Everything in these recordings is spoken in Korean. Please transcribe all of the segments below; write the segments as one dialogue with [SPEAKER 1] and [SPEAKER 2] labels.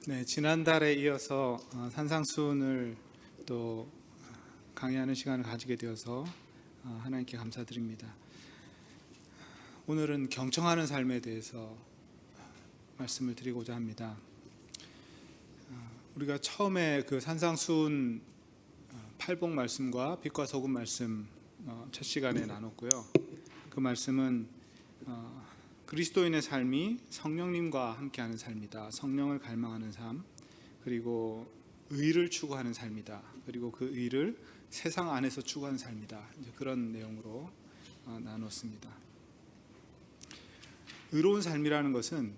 [SPEAKER 1] 네, 지난달에 이어서 산상수훈을 또 강의하는 시간을 가지게 되어서 하나님께 감사드립니다. 오늘은 경청하는 삶에 대해서 말씀을 드리고자 합니다. 우리가 처음에 그 산상수훈 팔복 말씀과 빛과 소금 말씀 첫 시간에 나눴고요. 그 말씀은 그리스도인의 삶이 성령님과 함께하는 삶이다. 성령을 갈망하는 삶, 그리고 의를 추구하는 삶이다. 그리고 그 의를 세상 안에서 추구하는 삶이다. 이제 그런 내용으로 나눴습니다. 의로운 삶이라는 것은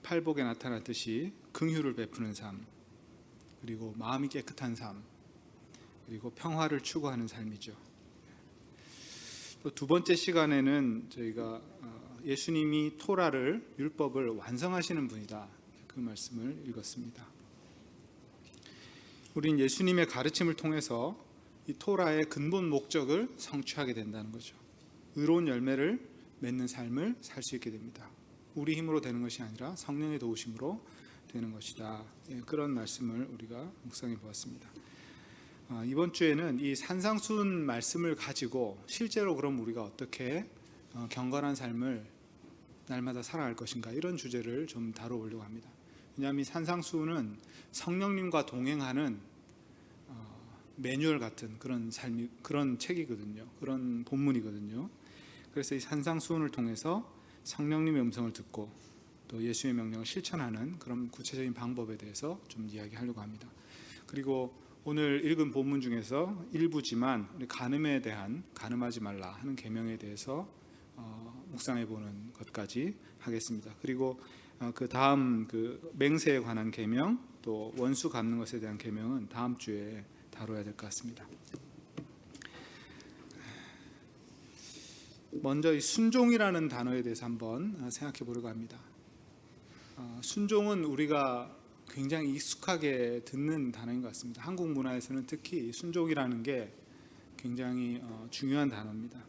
[SPEAKER 1] 팔복에 나타났듯이 긍휼을 베푸는 삶, 그리고 마음이 깨끗한 삶, 그리고 평화를 추구하는 삶이죠. 또 두 번째 시간에는 저희가 예수님이 토라를, 율법을 완성하시는 분이다. 그 말씀을 읽었습니다. 우린 예수님의 가르침을 통해서 이 토라의 근본 목적을 성취하게 된다는 거죠. 의로운 열매를 맺는 삶을 살 수 있게 됩니다. 우리 힘으로 되는 것이 아니라 성령의 도우심으로 되는 것이다. 그런 말씀을 우리가 묵상해 보았습니다. 이번 주에는 이 산상수훈 말씀을 가지고 실제로 그럼 우리가 어떻게 경건한 삶을 날마다 살아갈 것인가, 이런 주제를 좀 다뤄보려고 합니다. 왜냐하면 이 산상수훈은 성령님과 동행하는 매뉴얼 같은 그런 책이거든요. 그런 본문이거든요. 그래서 이 산상수훈을 통해서 성령님의 음성을 듣고 또 예수의 명령을 실천하는 그런 구체적인 방법에 대해서 좀 이야기하려고 합니다. 그리고 오늘 읽은 본문 중에서 일부지만 우리 간음에 대한, 간음하지 말라 하는 계명에 대해서 묵상해 보는 것까지 하겠습니다. 그리고 그 다음 그 맹세에 관한 계명, 또 원수 갚는 것에 대한 계명은 다음 주에 다뤄야 될 것 같습니다. 먼저 이 순종이라는 단어에 대해서 한번 생각해 보려고 합니다. 순종은 우리가 굉장히 익숙하게 듣는 단어인 것 같습니다. 한국 문화에서는 특히 순종이라는 게 굉장히 중요한 단어입니다.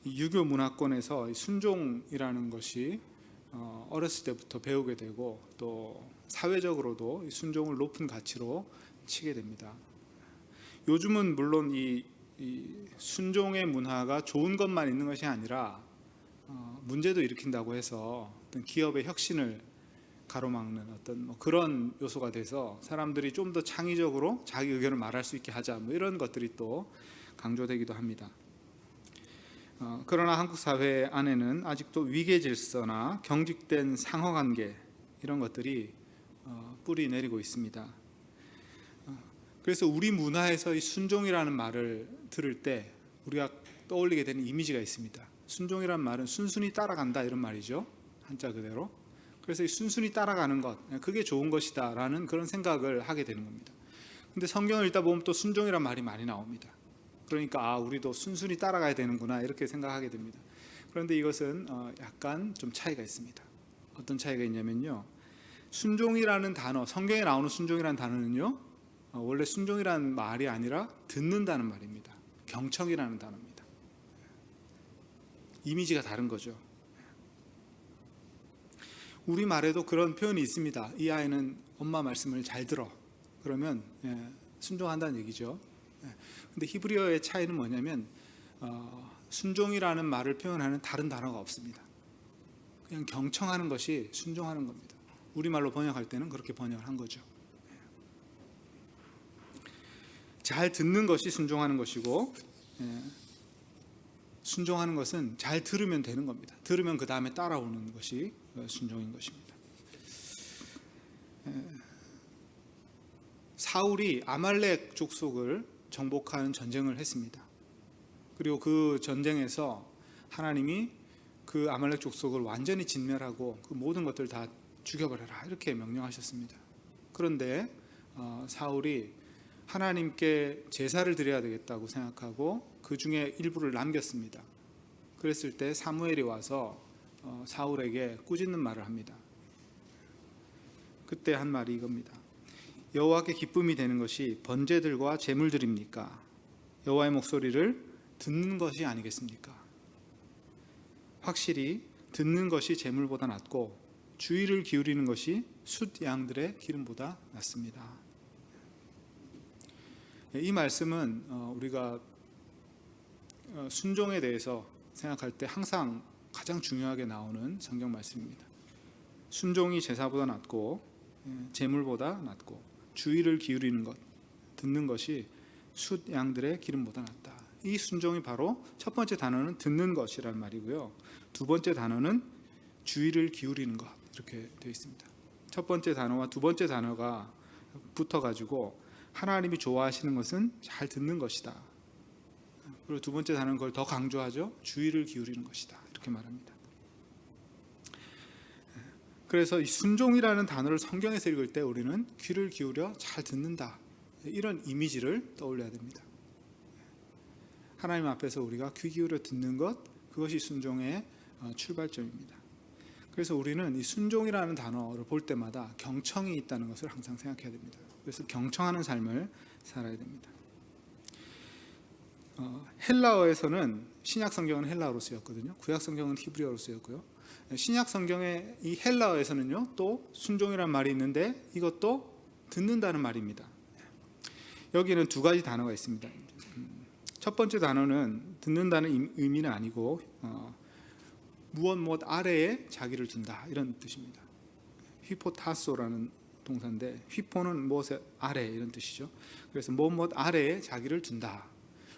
[SPEAKER 1] 유교 문화권에서 순종이라는 것이 어렸을 때부터 배우게 되고 또 사회적으로도 순종을 높은 가치로 치게 됩니다. 요즘은 물론 이 순종의 문화가 좋은 것만 있는 것이 아니라 문제도 일으킨다고 해서 어떤 기업의 혁신을 가로막는 어떤 그런 요소가 돼서 사람들이 좀 더 창의적으로 자기 의견을 말할 수 있게 하자, 이런 것들이 또 강조되기도 합니다. 그러나 한국 사회 안에는 아직도 위계 질서나 경직된 상호관계, 이런 것들이 뿌리 내리고 있습니다. 그래서 우리 문화에서 이 순종이라는 말을 들을 때 우리가 떠올리게 되는 이미지가 있습니다. 순종이라는 말은 순순히 따라간다, 이런 말이죠. 한자 그대로. 그래서 이 순순히 따라가는 것, 그게 좋은 것이다 라는 그런 생각을 하게 되는 겁니다. 근데 성경을 읽다 보면 또 순종이라는 말이 많이 나옵니다. 그러니까 우리도 순순히 따라가야 되는구나, 이렇게 생각하게 됩니다. 그런데 이것은 약간 좀 차이가 있습니다. 어떤 차이가 있냐면요, 순종이라는 단어, 성경에 나오는 순종이라는 단어는요, 원래 순종이라는 말이 아니라 듣는다는 말입니다. 경청이라는 단어입니다. 이미지가 다른 거죠. 우리말에도 그런 표현이 있습니다. 이 아이는 엄마 말씀을 잘 들어, 그러면 순종한다는 얘기죠. 근데 히브리어의 차이는 뭐냐면 순종이라는 말을 표현하는 다른 단어가 없습니다. 그냥 경청하는 것이 순종하는 겁니다. 우리말로 번역할 때는 그렇게 번역을 한 거죠. 잘 듣는 것이 순종하는 것이고, 순종하는 것은 잘 들으면 되는 겁니다. 들으면 그 다음에 따라오는 것이 순종인 것입니다. 사울이 아말렉 족속을 정복하는 전쟁을 했습니다. 그리고 그 전쟁에서 하나님이 그 아말렉 족속을 완전히 진멸하고 그 모든 것들 다 죽여버려라, 이렇게 명령하셨습니다. 그런데 사울이 하나님께 제사를 드려야 되겠다고 생각하고 그 중에 일부를 남겼습니다. 그랬을 때 사무엘이 와서 사울에게 꾸짖는 말을 합니다. 그때 한 말이 이겁니다. 여호와께 기쁨이 되는 것이 번제들과 제물들입니까? 여호와의 목소리를 듣는 것이 아니겠습니까? 확실히 듣는 것이 제물보다 낫고 주의를 기울이는 것이 숫 양들의 기름보다 낫습니다. 이 말씀은 우리가 순종에 대해서 생각할 때 항상 가장 중요하게 나오는 성경 말씀입니다. 순종이 제사보다 낫고 제물보다 낫고 주의를 기울이는 것, 듣는 것이 숫 양들의 기름보다 낫다. 이 순종이 바로 첫 번째 단어는 듣는 것이란 말이고요. 두 번째 단어는 주의를 기울이는 것, 이렇게 되어 있습니다. 첫 번째 단어와 두 번째 단어가 붙어가지고 하나님이 좋아하시는 것은 잘 듣는 것이다. 그리고 두 번째 단어는 그걸 더 강조하죠. 주의를 기울이는 것이다. 이렇게 말합니다. 그래서 이 순종이라는 단어를 성경에서 읽을 때 우리는 귀를 기울여 잘 듣는다, 이런 이미지를 떠올려야 됩니다. 하나님 앞에서 우리가 귀 기울여 듣는 것, 그것이 순종의 출발점입니다. 그래서 우리는 이 순종이라는 단어를 볼 때마다 경청이 있다는 것을 항상 생각해야 됩니다. 그래서 경청하는 삶을 살아야 됩니다. 헬라어에서는 신약 성경은 헬라어로 쓰였거든요. 구약 성경은 히브리어로 쓰였고요. 신약 성경의 이 헬라어에서는요, 또 순종이라는 말이 있는데 이것도 듣는다는 말입니다. 여기는 두 가지 단어가 있습니다. 첫 번째 단어는 듣는다는 의미는 아니고 무엇 아래에 자기를 둔다, 이런 뜻입니다. 휘포타소라는 동사인데 휘포는 무엇의 아래, 이런 뜻이죠. 그래서 무엇 아래에 자기를 둔다,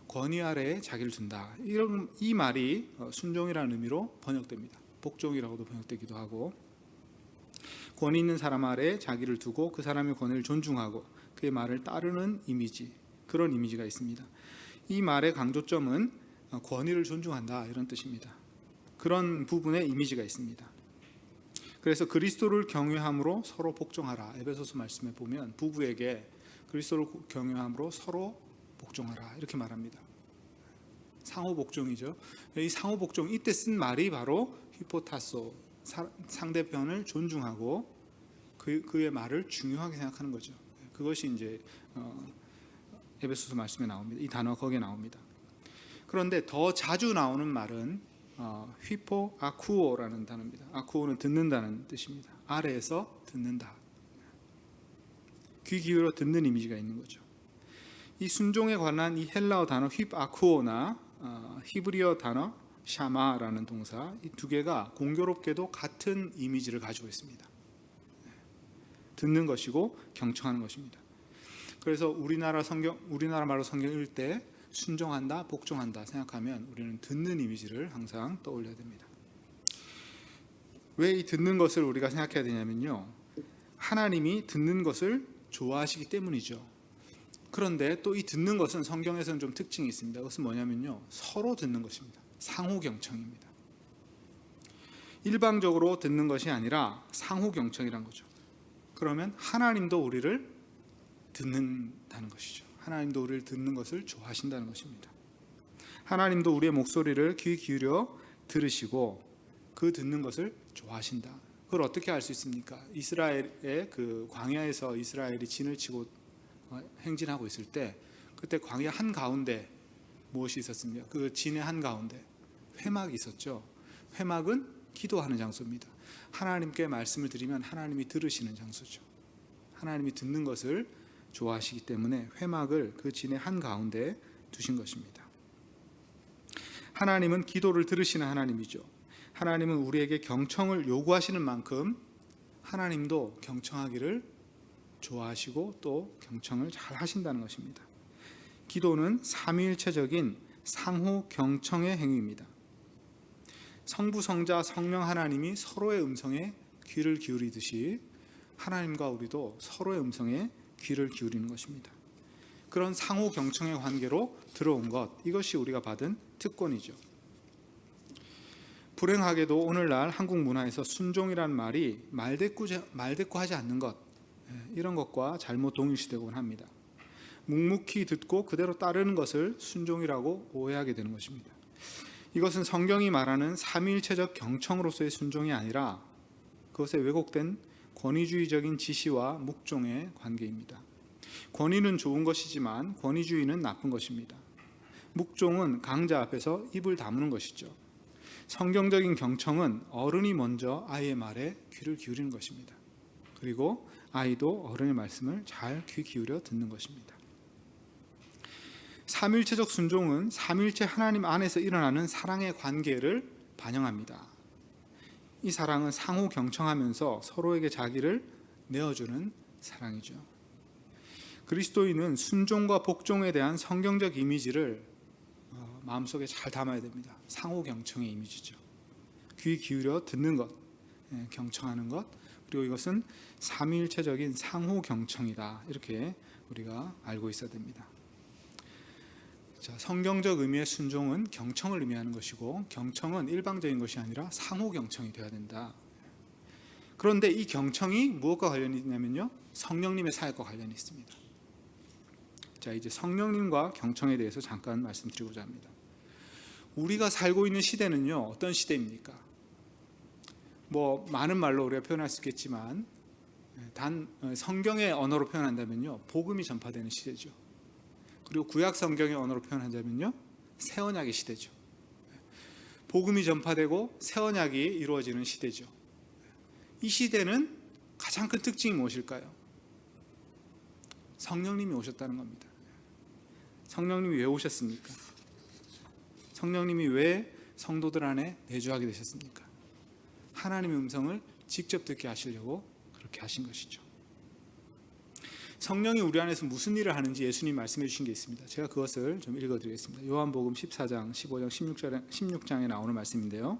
[SPEAKER 1] 권위 아래에 자기를 둔다, 이 말이 순종이라는 의미로 번역됩니다. 복종이라고도 번역되기도 하고, 권위 있는 사람 아래에 자기를 두고 그 사람의 권위를 존중하고 그의 말을 따르는 이미지, 그런 이미지가 있습니다. 이 말의 강조점은 권위를 존중한다, 이런 뜻입니다. 그런 부분에 이미지가 있습니다. 그래서 그리스도를 경외함으로 서로 복종하라, 에베소서 말씀에 보면 부부에게 그리스도를 경외함으로 서로 복종하라, 이렇게 말합니다. 상호 복종이죠. 이 상호 복종, 이때 쓴 말이 바로 히포타소, 상대편을 존중하고 그의 말을 중요하게 생각하는 거죠. 그것이 이제 에베소서 말씀에 나옵니다. 이 단어가 거기에 나옵니다. 그런데 더 자주 나오는 말은 휘포 아쿠오라는 단어입니다. 아쿠오는 듣는다는 뜻입니다. 아래에서 듣는다, 귀 기울여 듣는 이미지가 있는 거죠. 이 순종에 관한 이 헬라어 단어 휘 아쿠오나 히브리어 단어 샤마라는 동사, 이 두 개가 공교롭게도 같은 이미지를 가지고 있습니다. 듣는 것이고 경청하는 것입니다. 그래서 우리나라 말로 성경 읽을 때 순종한다, 복종한다 생각하면 우리는 듣는 이미지를 항상 떠올려야 됩니다. 왜 이 듣는 것을 우리가 생각해야 되냐면요, 하나님이 듣는 것을 좋아하시기 때문이죠. 그런데 또 이 듣는 것은 성경에서는 좀 특징이 있습니다. 그것은 뭐냐면요, 서로 듣는 것입니다. 상호 경청입니다. 일방적으로 듣는 것이 아니라 상호 경청이란 거죠. 그러면 하나님도 우리를 듣는다는 것이죠. 하나님도 우리를 듣는 것을 좋아하신다는 것입니다. 하나님도 우리의 목소리를 귀 기울여 들으시고 그 듣는 것을 좋아하신다. 그걸 어떻게 알 수 있습니까? 이스라엘의 그 광야에서 이스라엘이 진을 치고 행진하고 있을 때, 그때 광야 한 가운데 무엇이 있었습니까? 그 진의 한 가운데 회막이 있었죠. 회막은 기도하는 장소입니다. 하나님께 말씀을 드리면 하나님이 들으시는 장소죠. 하나님이 듣는 것을 좋아하시기 때문에 회막을 그 진의 한 가운데 두신 것입니다. 하나님은 기도를 들으시는 하나님이죠. 하나님은 우리에게 경청을 요구하시는 만큼 하나님도 경청하기를 좋아하시고 또 경청을 잘 하신다는 것입니다. 기도는 삼위일체적인 상호 경청의 행위입니다. 성부, 성자, 성령 하나님이 서로의 음성에 귀를 기울이듯이 하나님과 우리도 서로의 음성에 귀를 기울이는 것입니다. 그런 상호 경청의 관계로 들어온 것, 이것이 우리가 받은 특권이죠. 불행하게도 오늘날 한국 문화에서 순종이라는 말이 말대꾸하지 않는 것, 이런 것과 잘못 동일시되곤 합니다. 묵묵히 듣고 그대로 따르는 것을 순종이라고 오해하게 되는 것입니다. 이것은 성경이 말하는 삼위일체적 경청으로서의 순종이 아니라 그것에 왜곡된 권위주의적인 지시와 묵종의 관계입니다. 권위는 좋은 것이지만 권위주의는 나쁜 것입니다. 묵종은 강자 앞에서 입을 다무는 것이죠. 성경적인 경청은 어른이 먼저 아이의 말에 귀를 기울이는 것입니다. 그리고 아이도 어른의 말씀을 잘 귀 기울여 듣는 것입니다. 삼위일체적 순종은 삼위일체 하나님 안에서 일어나는 사랑의 관계를 반영합니다. 이 사랑은 상호 경청하면서 서로에게 자기를 내어주는 사랑이죠. 그리스도인은 순종과 복종에 대한 성경적 이미지를 마음속에 잘 담아야 됩니다. 상호 경청의 이미지죠. 귀 기울여 듣는 것, 경청하는 것, 그리고 이것은 삼위일체적인 상호 경청이다. 이렇게 우리가 알고 있어야 됩니다. 자, 성경적 의미의 순종은 경청을 의미하는 것이고, 경청은 일방적인 것이 아니라 상호 경청이 되어야 된다. 그런데 이 경청이 무엇과 관련이 있냐면요, 성령님의 사역과 관련이 있습니다. 자, 이제 성령님과 경청에 대해서 잠깐 말씀드리고자 합니다. 우리가 살고 있는 시대는요, 어떤 시대입니까? 많은 말로 우리가 표현할 수 있겠지만, 단 성경의 언어로 표현한다면요, 복음이 전파되는 시대죠. 그리고 구약 성경의 언어로 표현한다면요, 새 언약의 시대죠. 복음이 전파되고 새 언약이 이루어지는 시대죠. 이 시대는 가장 큰 특징이 무엇일까요? 성령님이 오셨다는 겁니다. 성령님이 왜 오셨습니까? 성령님이 왜 성도들 안에 내주하게 되셨습니까? 하나님의 음성을 직접 듣게 하시려고 그렇게 하신 것이죠. 성령이 우리 안에서 무슨 일을 하는지 예수님 말씀해 주신 게 있습니다. 제가 그것을 좀 읽어드리겠습니다. 요한복음 14장, 15장, 16장에 나오는 말씀인데요.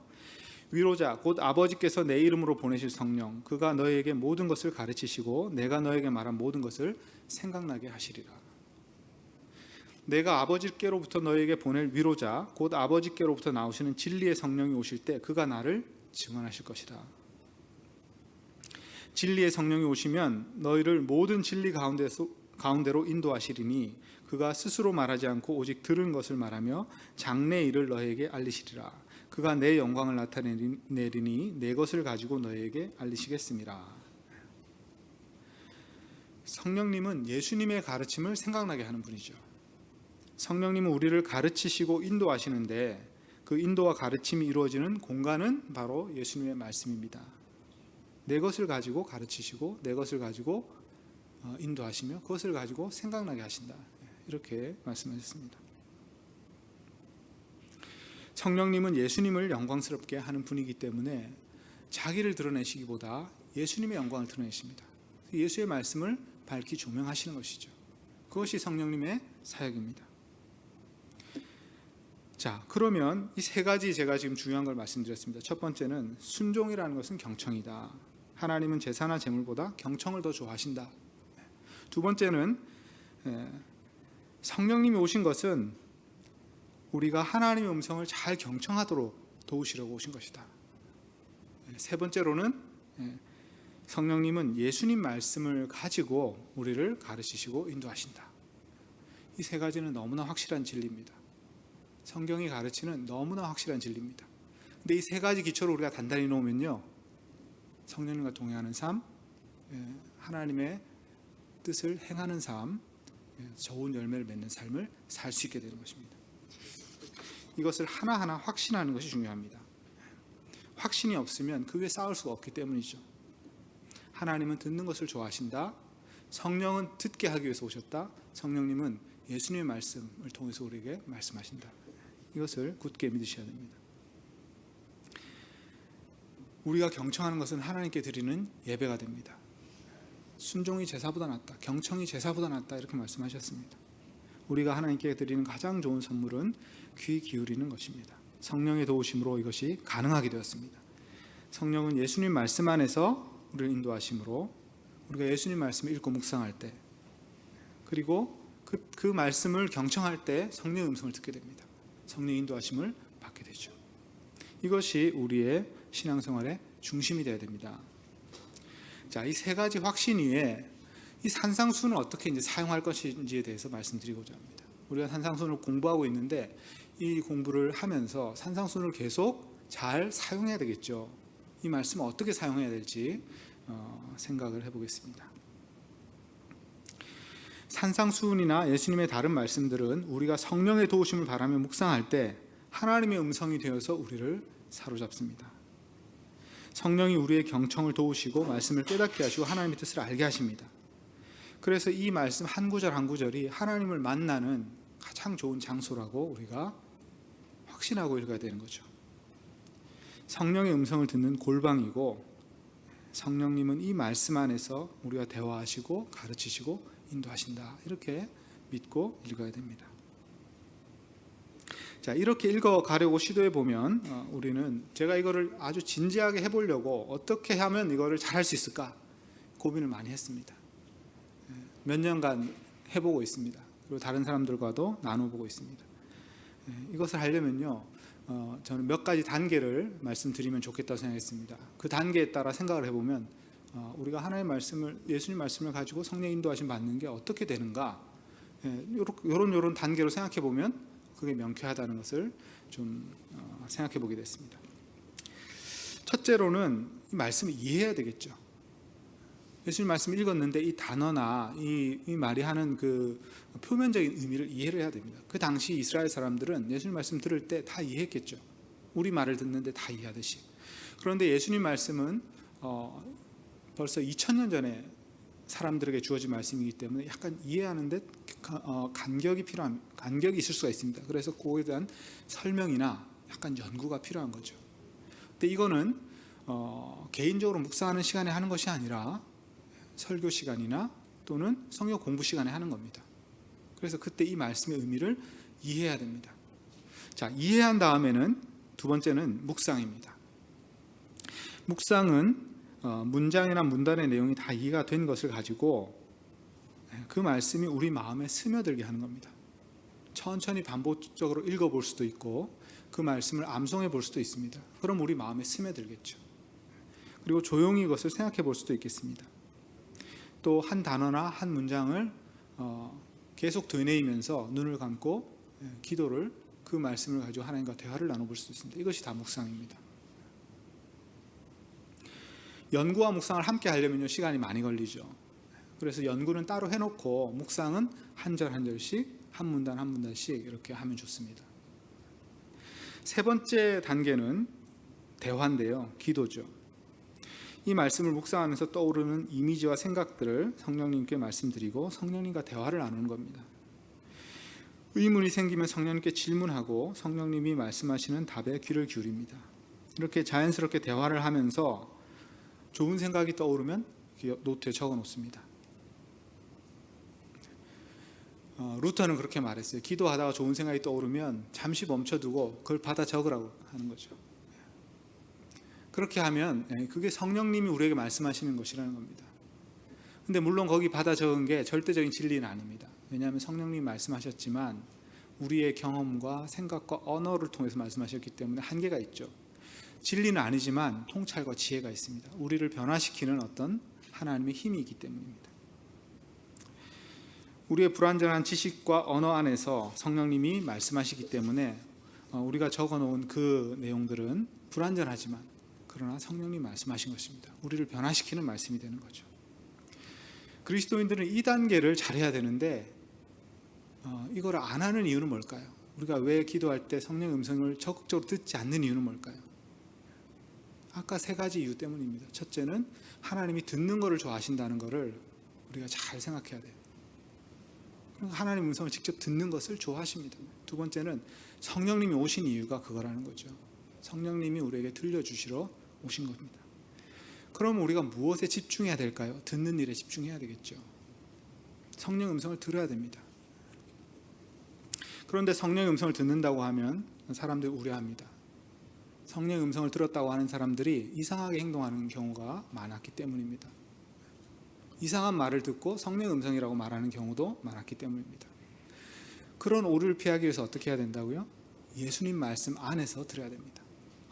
[SPEAKER 1] 위로자 곧 아버지께서 내 이름으로 보내실 성령, 그가 너희에게 모든 것을 가르치시고 내가 너에게 말한 모든 것을 생각나게 하시리라. 내가 아버지께로부터 너희에게 보낼 위로자 곧 아버지께로부터 나오시는 진리의 성령이 오실 때 그가 나를 증언하실 것이다. 진리의 성령이 오시면 너희를 모든 진리 가운데로 인도하시리니 그가 스스로 말하지 않고 오직 들은 것을 말하며 장래의 일을 너희에게 알리시리라. 그가 내 영광을 나타내리니 내 것을 가지고 너희에게 알리시겠습니다. 성령님은 예수님의 가르침을 생각나게 하는 분이죠. 성령님은 우리를 가르치시고 인도하시는데 그 인도와 가르침이 이루어지는 공간은 바로 예수님의 말씀입니다. 내 것을 가지고 가르치시고 내 것을 가지고 인도하시며 그것을 가지고 생각나게 하신다. 이렇게 말씀하셨습니다. 성령님은 예수님을 영광스럽게 하는 분이기 때문에 자기를 드러내시기보다 예수님의 영광을 드러내십니다. 예수의 말씀을 밝히 조명하시는 것이죠. 그것이 성령님의 사역입니다. 자, 그러면 이 세 가지 제가 지금 중요한 걸 말씀드렸습니다. 첫 번째는 순종이라는 것은 경청이다. 하나님은 제사나 제물보다 경청을 더 좋아하신다. 두 번째는 성령님이 오신 것은 우리가 하나님의 음성을 잘 경청하도록 도우시려고 오신 것이다. 세 번째로는 성령님은 예수님 말씀을 가지고 우리를 가르치시고 인도하신다. 이 세 가지는 너무나 확실한 진리입니다. 성경이 가르치는 너무나 확실한 진리입니다. 근데 이 세 가지 기초를 우리가 단단히 놓으면요, 성령님과 동행하는 삶, 하나님의 뜻을 행하는 삶, 좋은 열매를 맺는 삶을 살 수 있게 되는 것입니다. 이것을 하나하나 확신하는 것이 중요합니다. 확신이 없으면 그 위에 쌓을 수가 없기 때문이죠. 하나님은 듣는 것을 좋아하신다. 성령은 듣게 하기 위해서 오셨다. 성령님은 예수님의 말씀을 통해서 우리에게 말씀하신다. 이것을 굳게 믿으셔야 됩니다. 우리가 경청하는 것은 하나님께 드리는 예배가 됩니다. 순종이 제사보다 낫다, 경청이 제사보다 낫다, 이렇게 말씀하셨습니다. 우리가 하나님께 드리는 가장 좋은 선물은 귀 기울이는 것입니다. 성령의 도우심으로 이것이 가능하게 되었습니다. 성령은 예수님 말씀 안에서 우리를 인도하심으로 우리가 예수님 말씀을 읽고 묵상할 때, 그리고 그 말씀을 경청할 때 성령의 음성을 듣게 됩니다. 성령의 인도하심을 받게 되죠. 이것이 우리의 신앙생활의 중심이 되어야 됩니다. 자, 이 세 가지 확신 위에 이 산상수는 어떻게 이제 사용할 것인지에 대해서 말씀드리고자 합니다. 우리가 산상수를 공부하고 있는데 이 공부를 하면서 산상수를 계속 잘 사용해야 되겠죠. 이 말씀을 어떻게 사용해야 될지 생각을 해보겠습니다. 산상수훈이나 예수님의 다른 말씀들은 우리가 성령의 도우심을 바라며 묵상할 때 하나님의 음성이 되어서 우리를 사로잡습니다. 성령이 우리의 경청을 도우시고 말씀을 깨닫게 하시고 하나님의 뜻을 알게 하십니다. 그래서 이 말씀 한 구절 한 구절이 하나님을 만나는 가장 좋은 장소라고 우리가 확신하고 읽어야 되는 거죠. 성령의 음성을 듣는 골방이고, 성령님은 이 말씀 안에서 우리와 대화하시고 가르치시고 인도하신다, 이렇게 믿고 읽어야 됩니다. 자, 이렇게 읽어가려고 시도해 보면 우리는, 제가 이거를 아주 진지하게 해보려고 어떻게 하면 이거를 잘할 수 있을까 고민을 많이 했습니다. 몇 년간 해보고 있습니다. 그리고 다른 사람들과도 나눠보고 있습니다. 이것을 하려면요, 저는 몇 가지 단계를 말씀드리면 좋겠다고 생각했습니다. 그 단계에 따라 생각을 해보면 우리가 하나님의 말씀을, 예수님 말씀을 가지고 성령 인도하심 받는 게 어떻게 되는가, 이런 단계로 생각해 보면 그게 명쾌하다는 것을 좀 생각해 보게 됐습니다. 첫째로는 이 말씀을 이해해야 되겠죠. 예수님 말씀을 읽었는데 이 단어나 이 말이 하는 그 표면적인 의미를 이해를 해야 됩니다. 그 당시 이스라엘 사람들은 예수님 말씀 들을 때 다 이해했겠죠. 우리 말을 듣는데 다 이해하듯이. 그런데 예수님 말씀은 벌써 2000년 전에 사람들에게 주어진 말씀이기 때문에 약간 이해하는 데 간격이 있을 수가 있습니다. 그래서 그거에 대한 설명이나 약간 연구가 필요한 거죠. 근데 이거는 개인적으로 묵상하는 시간에 하는 것이 아니라 설교 시간이나 또는 성경 공부 시간에 하는 겁니다. 그래서 그때 이 말씀의 의미를 이해해야 됩니다. 자, 이해한 다음에는 두 번째는 묵상입니다. 묵상은 문장이나 문단의 내용이 다 이해가 된 것을 가지고 그 말씀이 우리 마음에 스며들게 하는 겁니다. 천천히 반복적으로 읽어볼 수도 있고 그 말씀을 암송해 볼 수도 있습니다. 그럼 우리 마음에 스며들겠죠. 그리고 조용히 이것을 생각해 볼 수도 있겠습니다. 또 한 단어나 한 문장을 계속 되뇌이면서 눈을 감고 기도를, 그 말씀을 가지고 하나님과 대화를 나눠볼 수 있습니다. 이것이 다 묵상입니다. 연구와 묵상을 함께 하려면 시간이 많이 걸리죠. 그래서 연구는 따로 해놓고 묵상은 한 절 한 절씩, 한 문단 한 문단씩 이렇게 하면 좋습니다. 세 번째 단계는 대화인데요, 기도죠. 이 말씀을 묵상하면서 떠오르는 이미지와 생각들을 성령님께 말씀드리고 성령님과 대화를 나누는 겁니다. 의문이 생기면 성령님께 질문하고 성령님이 말씀하시는 답에 귀를 기울입니다. 이렇게 자연스럽게 대화를 하면서 좋은 생각이 떠오르면 노트에 적어 놓습니다. 루터는 그렇게 말했어요. 기도하다가 좋은 생각이 떠오르면 잠시 멈춰두고 그걸 받아 적으라고 하는 거죠. 그렇게 하면 그게 성령님이 우리에게 말씀하시는 것이라는 겁니다. 근데 물론 거기 받아 적은 게 절대적인 진리는 아닙니다. 왜냐하면 성령님이 말씀하셨지만 우리의 경험과 생각과 언어를 통해서 말씀하셨기 때문에 한계가 있죠. 진리는 아니지만 통찰과 지혜가 있습니다. 우리를 변화시키는 어떤 하나님의 힘이 있기 때문입니다. 우리의 불완전한 지식과 언어 안에서 성령님이 말씀하시기 때문에 우리가 적어놓은 그 내용들은 불완전하지만 그러나 성령님이 말씀하신 것입니다. 우리를 변화시키는 말씀이 되는 거죠. 그리스도인들은 이 단계를 잘해야 되는데 이걸 안 하는 이유는 뭘까요? 우리가 왜 기도할 때 성령의 음성을 적극적으로 듣지 않는 이유는 뭘까요? 아까 세 가지 이유 때문입니다. 첫째는 하나님이 듣는 것을 좋아하신다는 것을 우리가 잘 생각해야 돼요. 하나님 음성을 직접 듣는 것을 좋아하십니다. 두 번째는 성령님이 오신 이유가 그거라는 거죠. 성령님이 우리에게 들려주시러 오신 겁니다. 그럼 우리가 무엇에 집중해야 될까요? 듣는 일에 집중해야 되겠죠. 성령 음성을 들어야 됩니다. 그런데 성령의 음성을 듣는다고 하면 사람들이 우려합니다. 성령의 음성을 들었다고 하는 사람들이 이상하게 행동하는 경우가 많았기 때문입니다. 이상한 말을 듣고 성령의 음성이라고 말하는 경우도 많았기 때문입니다. 그런 오류를 피하기 위해서 어떻게 해야 된다고요? 예수님 말씀 안에서 들어야 됩니다.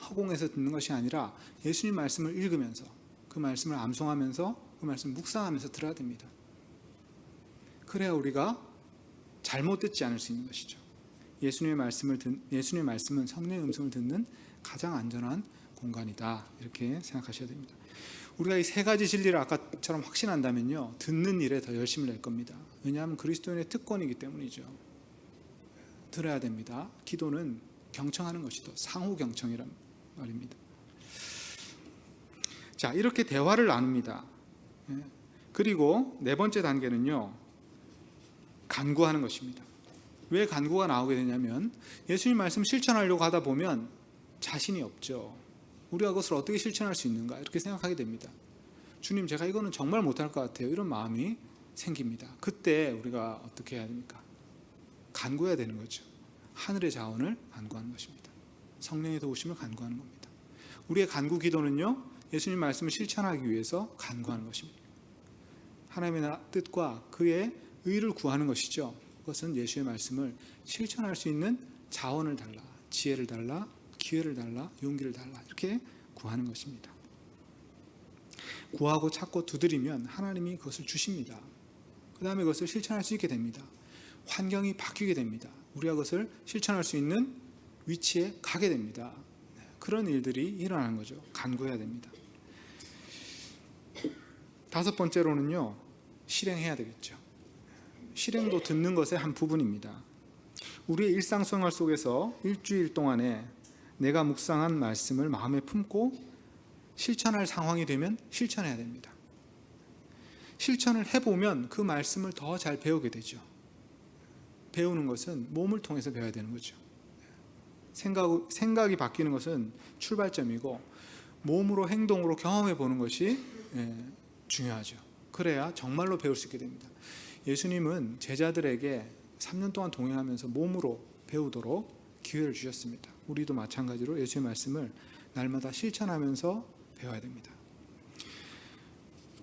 [SPEAKER 1] 허공에서 듣는 것이 아니라 예수님 말씀을 읽으면서 그 말씀을 암송하면서 그 말씀을 묵상하면서 들어야 됩니다. 그래야 우리가 잘못 듣지 않을 수 있는 것이죠. 예수님의 말씀은 성령의 음성을 듣는 가장 안전한 공간이다, 이렇게 생각하셔야 됩니다. 우리가 이 세 가지 진리를 아까처럼 확신한다면요, 듣는 일에 더 열심을 낼 겁니다. 왜냐하면 그리스도인의 특권이기 때문이죠. 들어야 됩니다. 기도는 경청하는 것이죠. 상호 경청이란 말입니다. 자, 이렇게 대화를 나눕니다. 그리고 네 번째 단계는요, 간구하는 것입니다. 왜 간구가 나오게 되냐면 예수님 말씀 실천하려고 하다 보면 자신이 없죠. 우리가 그것을 어떻게 실천할 수 있는가 이렇게 생각하게 됩니다. 주님, 제가 이거는 정말 못할 것 같아요. 이런 마음이 생깁니다. 그때 우리가 어떻게 해야 됩니까? 간구해야 되는 거죠. 하늘의 자원을 간구하는 것입니다. 성령의 도우심을 간구하는 겁니다. 우리의 간구 기도는요, 예수님 말씀을 실천하기 위해서 간구하는 것입니다. 하나님의 뜻과 그의 의를 구하는 것이죠. 그것은 예수의 말씀을 실천할 수 있는 자원을 달라, 지혜를 달라, 기회를 달라, 용기를 달라 이렇게 구하는 것입니다. 구하고 찾고 두드리면 하나님이 그것을 주십니다. 그 다음에 그것을 실천할 수 있게 됩니다. 환경이 바뀌게 됩니다. 우리가 그것을 실천할 수 있는 위치에 가게 됩니다. 그런 일들이 일어나는 거죠. 간구해야 됩니다. 다섯 번째로는요, 실행해야 되겠죠. 실행도 듣는 것의 한 부분입니다. 우리의 일상생활 속에서 일주일 동안에 내가 묵상한 말씀을 마음에 품고 실천할 상황이 되면 실천해야 됩니다. 실천을 해보면 그 말씀을 더 잘 배우게 되죠. 배우는 것은 몸을 통해서 배워야 되는 거죠. 생각이 바뀌는 것은 출발점이고 몸으로 행동으로 경험해 보는 것이 중요하죠. 그래야 정말로 배울 수 있게 됩니다. 예수님은 제자들에게 3년 동안 동행하면서 몸으로 배우도록 기회를 주셨습니다. 우리도 마찬가지로 예수의 말씀을 날마다 실천하면서 배워야 됩니다.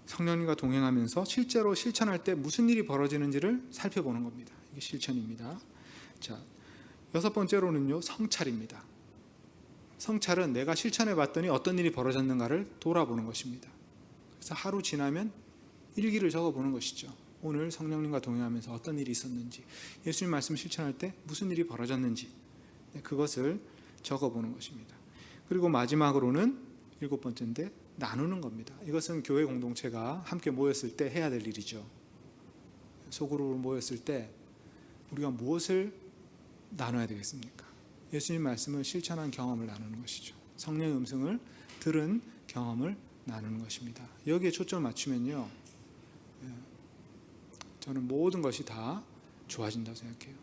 [SPEAKER 1] 성령님과 동행하면서 실제로 실천할 때 무슨 일이 벌어지는지를 살펴보는 겁니다. 이게 실천입니다. 자, 여섯 번째로는요, 성찰입니다. 성찰은 내가 실천해 봤더니 어떤 일이 벌어졌는가를 돌아보는 것입니다. 그래서 하루 지나면 일기를 적어보는 것이죠. 오늘 성령님과 동행하면서 어떤 일이 있었는지, 예수님 말씀 실천할 때 무슨 일이 벌어졌는지 그것을 적어보는 것입니다. 그리고 마지막으로는 일곱 번째인데 나누는 겁니다. 이것은 교회 공동체가 함께 모였을 때 해야 될 일이죠. 소그룹으로 모였을 때 우리가 무엇을 나눠야 되겠습니까? 예수님 말씀을 실천한 경험을 나누는 것이죠. 성령의 음성을 들은 경험을 나누는 것입니다. 여기에 초점을 맞추면요, 저는 모든 것이 다 좋아진다고 생각해요.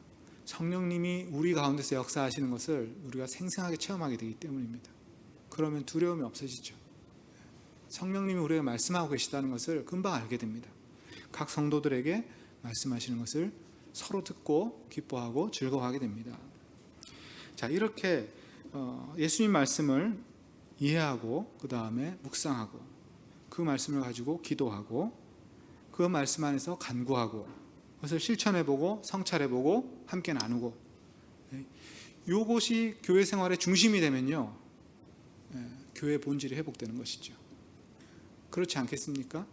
[SPEAKER 1] 성령님이 우리 가운데서 역사하시는 것을 우리가 생생하게 체험하게 되기 때문입니다. 그러면 두려움이 없어지죠. 성령님이 우리에게 말씀하고 계시다는 것을 금방 알게 됩니다. 각 성도들에게 말씀하시는 것을 서로 듣고 기뻐하고 즐거워하게 됩니다. 자, 이렇게 예수님 말씀을 이해하고 그 다음에 묵상하고 그 말씀을 가지고 기도하고 그 말씀 안에서 간구하고 그것을 실천해보고 성찰해보고 함께 나누고, 이것이 교회 생활의 중심이 되면요, 교회 본질이 회복되는 것이죠. 그렇지 않겠습니까?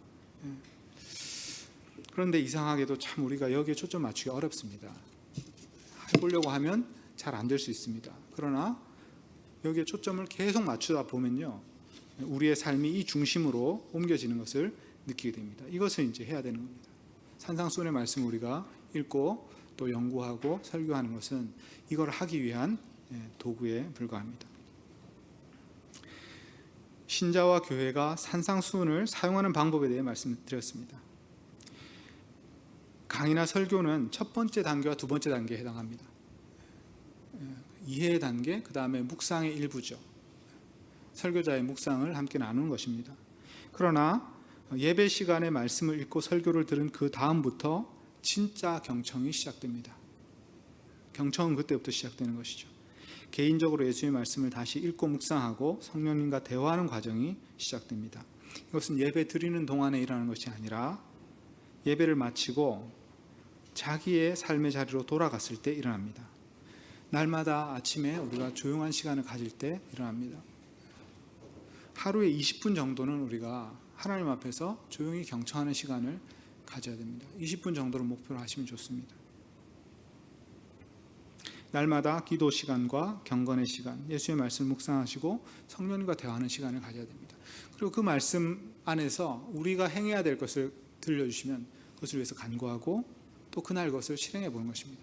[SPEAKER 1] 그런데 이상하게도 참 우리가 여기에 초점 맞추기 어렵습니다. 해보려고 하면 잘 안 될 수 있습니다. 그러나 여기에 초점을 계속 맞추다 보면요, 우리의 삶이 이 중심으로 옮겨지는 것을 느끼게 됩니다. 이것을 이제 해야 되는 겁니다. 산상수훈의 말씀 우리가 읽고 또 연구하고 설교하는 것은 이걸 하기 위한 도구에 불과합니다. 신자와 교회가 산상수훈을 사용하는 방법에 대해 말씀드렸습니다. 강의나 설교는 첫 번째 단계와 두 번째 단계에 해당합니다. 이해의 단계, 그 다음에 묵상의 일부죠. 설교자의 묵상을 함께 나누는 것입니다. 그러나 예배 시간에 말씀을 읽고 설교를 들은 그 다음부터 진짜 경청이 시작됩니다. 경청은 그때부터 시작되는 것이죠. 개인적으로 예수의 말씀을 다시 읽고 묵상하고 성령님과 대화하는 과정이 시작됩니다. 이것은 예배 드리는 동안에 일어나는 것이 아니라 예배를 마치고 자기의 삶의 자리로 돌아갔을 때 일어납니다. 날마다 아침에 우리가 조용한 시간을 가질 때 일어납니다. 하루에 20분 정도는 우리가 하나님 앞에서 조용히 경청하는 시간을 가져야 됩니다. 20분 정도를 목표로 하시면 좋습니다. 날마다 기도 시간과 경건의 시간, 예수의 말씀을 묵상하시고 성령님과 대화하는 시간을 가져야 됩니다. 그리고 그 말씀 안에서 우리가 행해야 될 것을 들려주시면 그것을 위해서 간구하고 또 그날 그것을 실행해 보는 것입니다.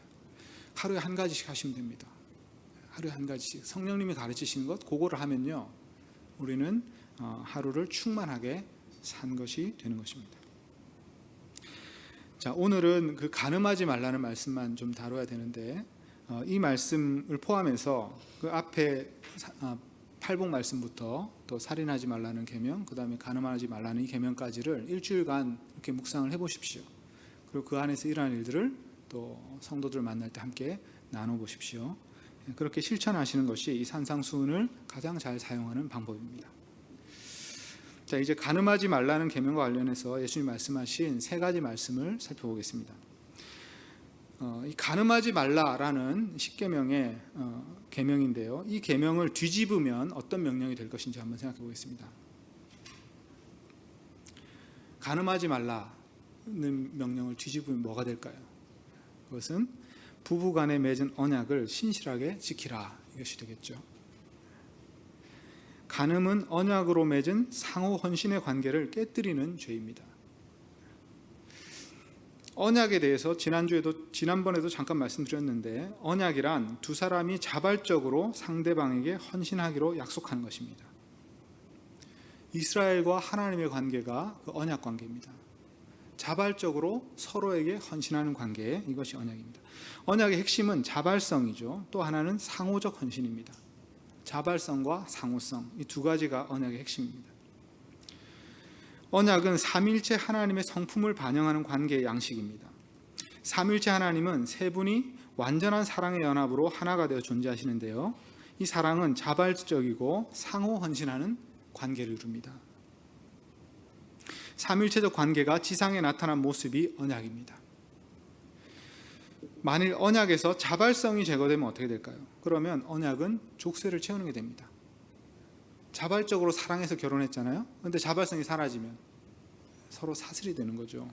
[SPEAKER 1] 하루에 한 가지씩 하시면 됩니다. 하루에 한 가지씩 성령님이 가르치시는 것, 그거를 하면요, 우리는 하루를 충만하게 산 것이 되는 것입니다. 자, 오늘은 그 간음하지 말라는 말씀만 좀 다뤄야 되는데, 이 말씀을 포함해서 그 앞에 팔복 말씀부터 또 살인하지 말라는 계명, 그 다음에 간음하지 말라는 이 계명까지를 일주일간 이렇게 묵상을 해보십시오. 그리고 그 안에서 일어난 일들을 또 성도들 만날 때 함께 나눠보십시오. 그렇게 실천하시는 것이 이 산상수훈을 가장 잘 사용하는 방법입니다. 자, 이제 간음하지 말라는 계명과 관련해서 예수님 말씀하신 세 가지 말씀을 살펴보겠습니다. 이 간음하지 말라라는 십계명의 계명인데요. 이 계명을 뒤집으면 어떤 명령이 될 것인지 한번 생각해 보겠습니다. 간음하지 말라는 명령을 뒤집으면 뭐가 될까요? 그것은 부부간에 맺은 언약을 신실하게 지키라, 이것이 되겠죠. 간음은 언약으로 맺은 상호 헌신의 관계를 깨뜨리는 죄입니다. 언약에 대해서 지난번에도 잠깐 말씀드렸는데, 언약이란 두 사람이 자발적으로 상대방에게 헌신하기로 약속하는 것입니다. 이스라엘과 하나님의 관계가 그 언약 관계입니다. 자발적으로 서로에게 헌신하는 관계, 이것이 언약입니다. 언약의 핵심은 자발성이죠. 또 하나는 상호적 헌신입니다. 자발성과 상호성, 이 두 가지가 언약의 핵심입니다. 언약은 삼위일체 하나님의 성품을 반영하는 관계의 양식입니다. 삼위일체 하나님은 세 분이 완전한 사랑의 연합으로 하나가 되어 존재하시는데요, 이 사랑은 자발적이고 상호 헌신하는 관계를 이룹니다. 삼위일체적 관계가 지상에 나타난 모습이 언약입니다. 만일 언약에서 자발성이 제거되면 어떻게 될까요? 그러면 언약은 족쇄를 채우는 게 됩니다. 자발적으로 사랑해서 결혼했잖아요. 그런데 자발성이 사라지면 서로 사슬이 되는 거죠.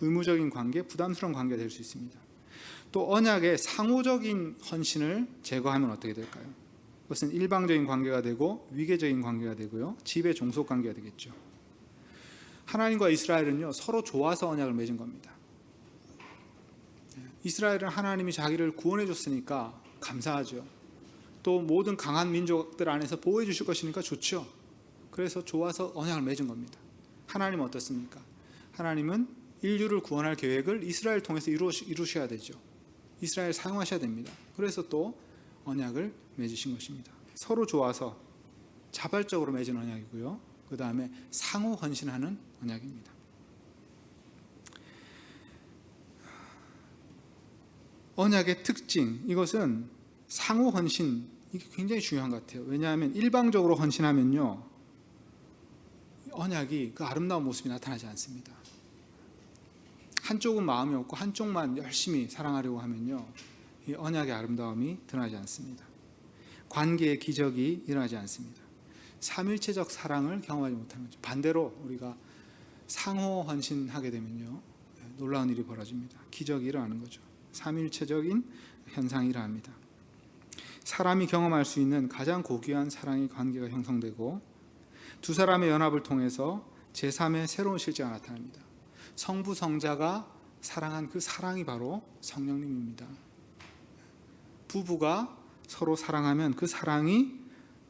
[SPEAKER 1] 의무적인 관계, 부담스러운 관계가 될 수 있습니다. 또 언약의 상호적인 헌신을 제거하면 어떻게 될까요? 그것은 일방적인 관계가 되고 위계적인 관계가 되고요, 지배 종속 관계가 되겠죠. 하나님과 이스라엘은요, 서로 좋아서 언약을 맺은 겁니다. 이스라엘은 하나님이 자기를 구원해 줬으니까 감사하죠. 또 모든 강한 민족들 안에서 보호해 주실 것이니까 좋죠. 그래서 좋아서 언약을 맺은 겁니다. 하나님은 어떻습니까? 하나님은 인류를 구원할 계획을 이스라엘 통해서 이루셔야 되죠. 이스라엘 사용하셔야 됩니다. 그래서 또 언약을 맺으신 것입니다. 서로 좋아서 자발적으로 맺은 언약이고요, 그 다음에 상호 헌신하는 언약입니다. 언약의 특징, 이것은 상호 헌신, 이게 굉장히 중요한 것 같아요. 왜냐하면 일방적으로 헌신하면요, 언약이 그 아름다운 모습이 나타나지 않습니다. 한쪽은 마음이 없고 한쪽만 열심히 사랑하려고 하면요, 이 언약의 아름다움이 드러나지 않습니다. 관계의 기적이 일어나지 않습니다. 삼일체적 사랑을 경험하지 못하는 거죠. 반대로 우리가 상호 헌신하게 되면요, 놀라운 일이 벌어집니다. 기적이 일어나는 거죠. 삼일체적인 현상이 일어납니다. 사람이 경험할 수 있는 가장 고귀한 사랑의 관계가 형성되고, 두 사람의 연합을 통해서 제3의 새로운 실제가 나타납니다. 성부 성자가 사랑한 그 사랑이 바로 성령님입니다. 부부가 서로 사랑하면 그 사랑이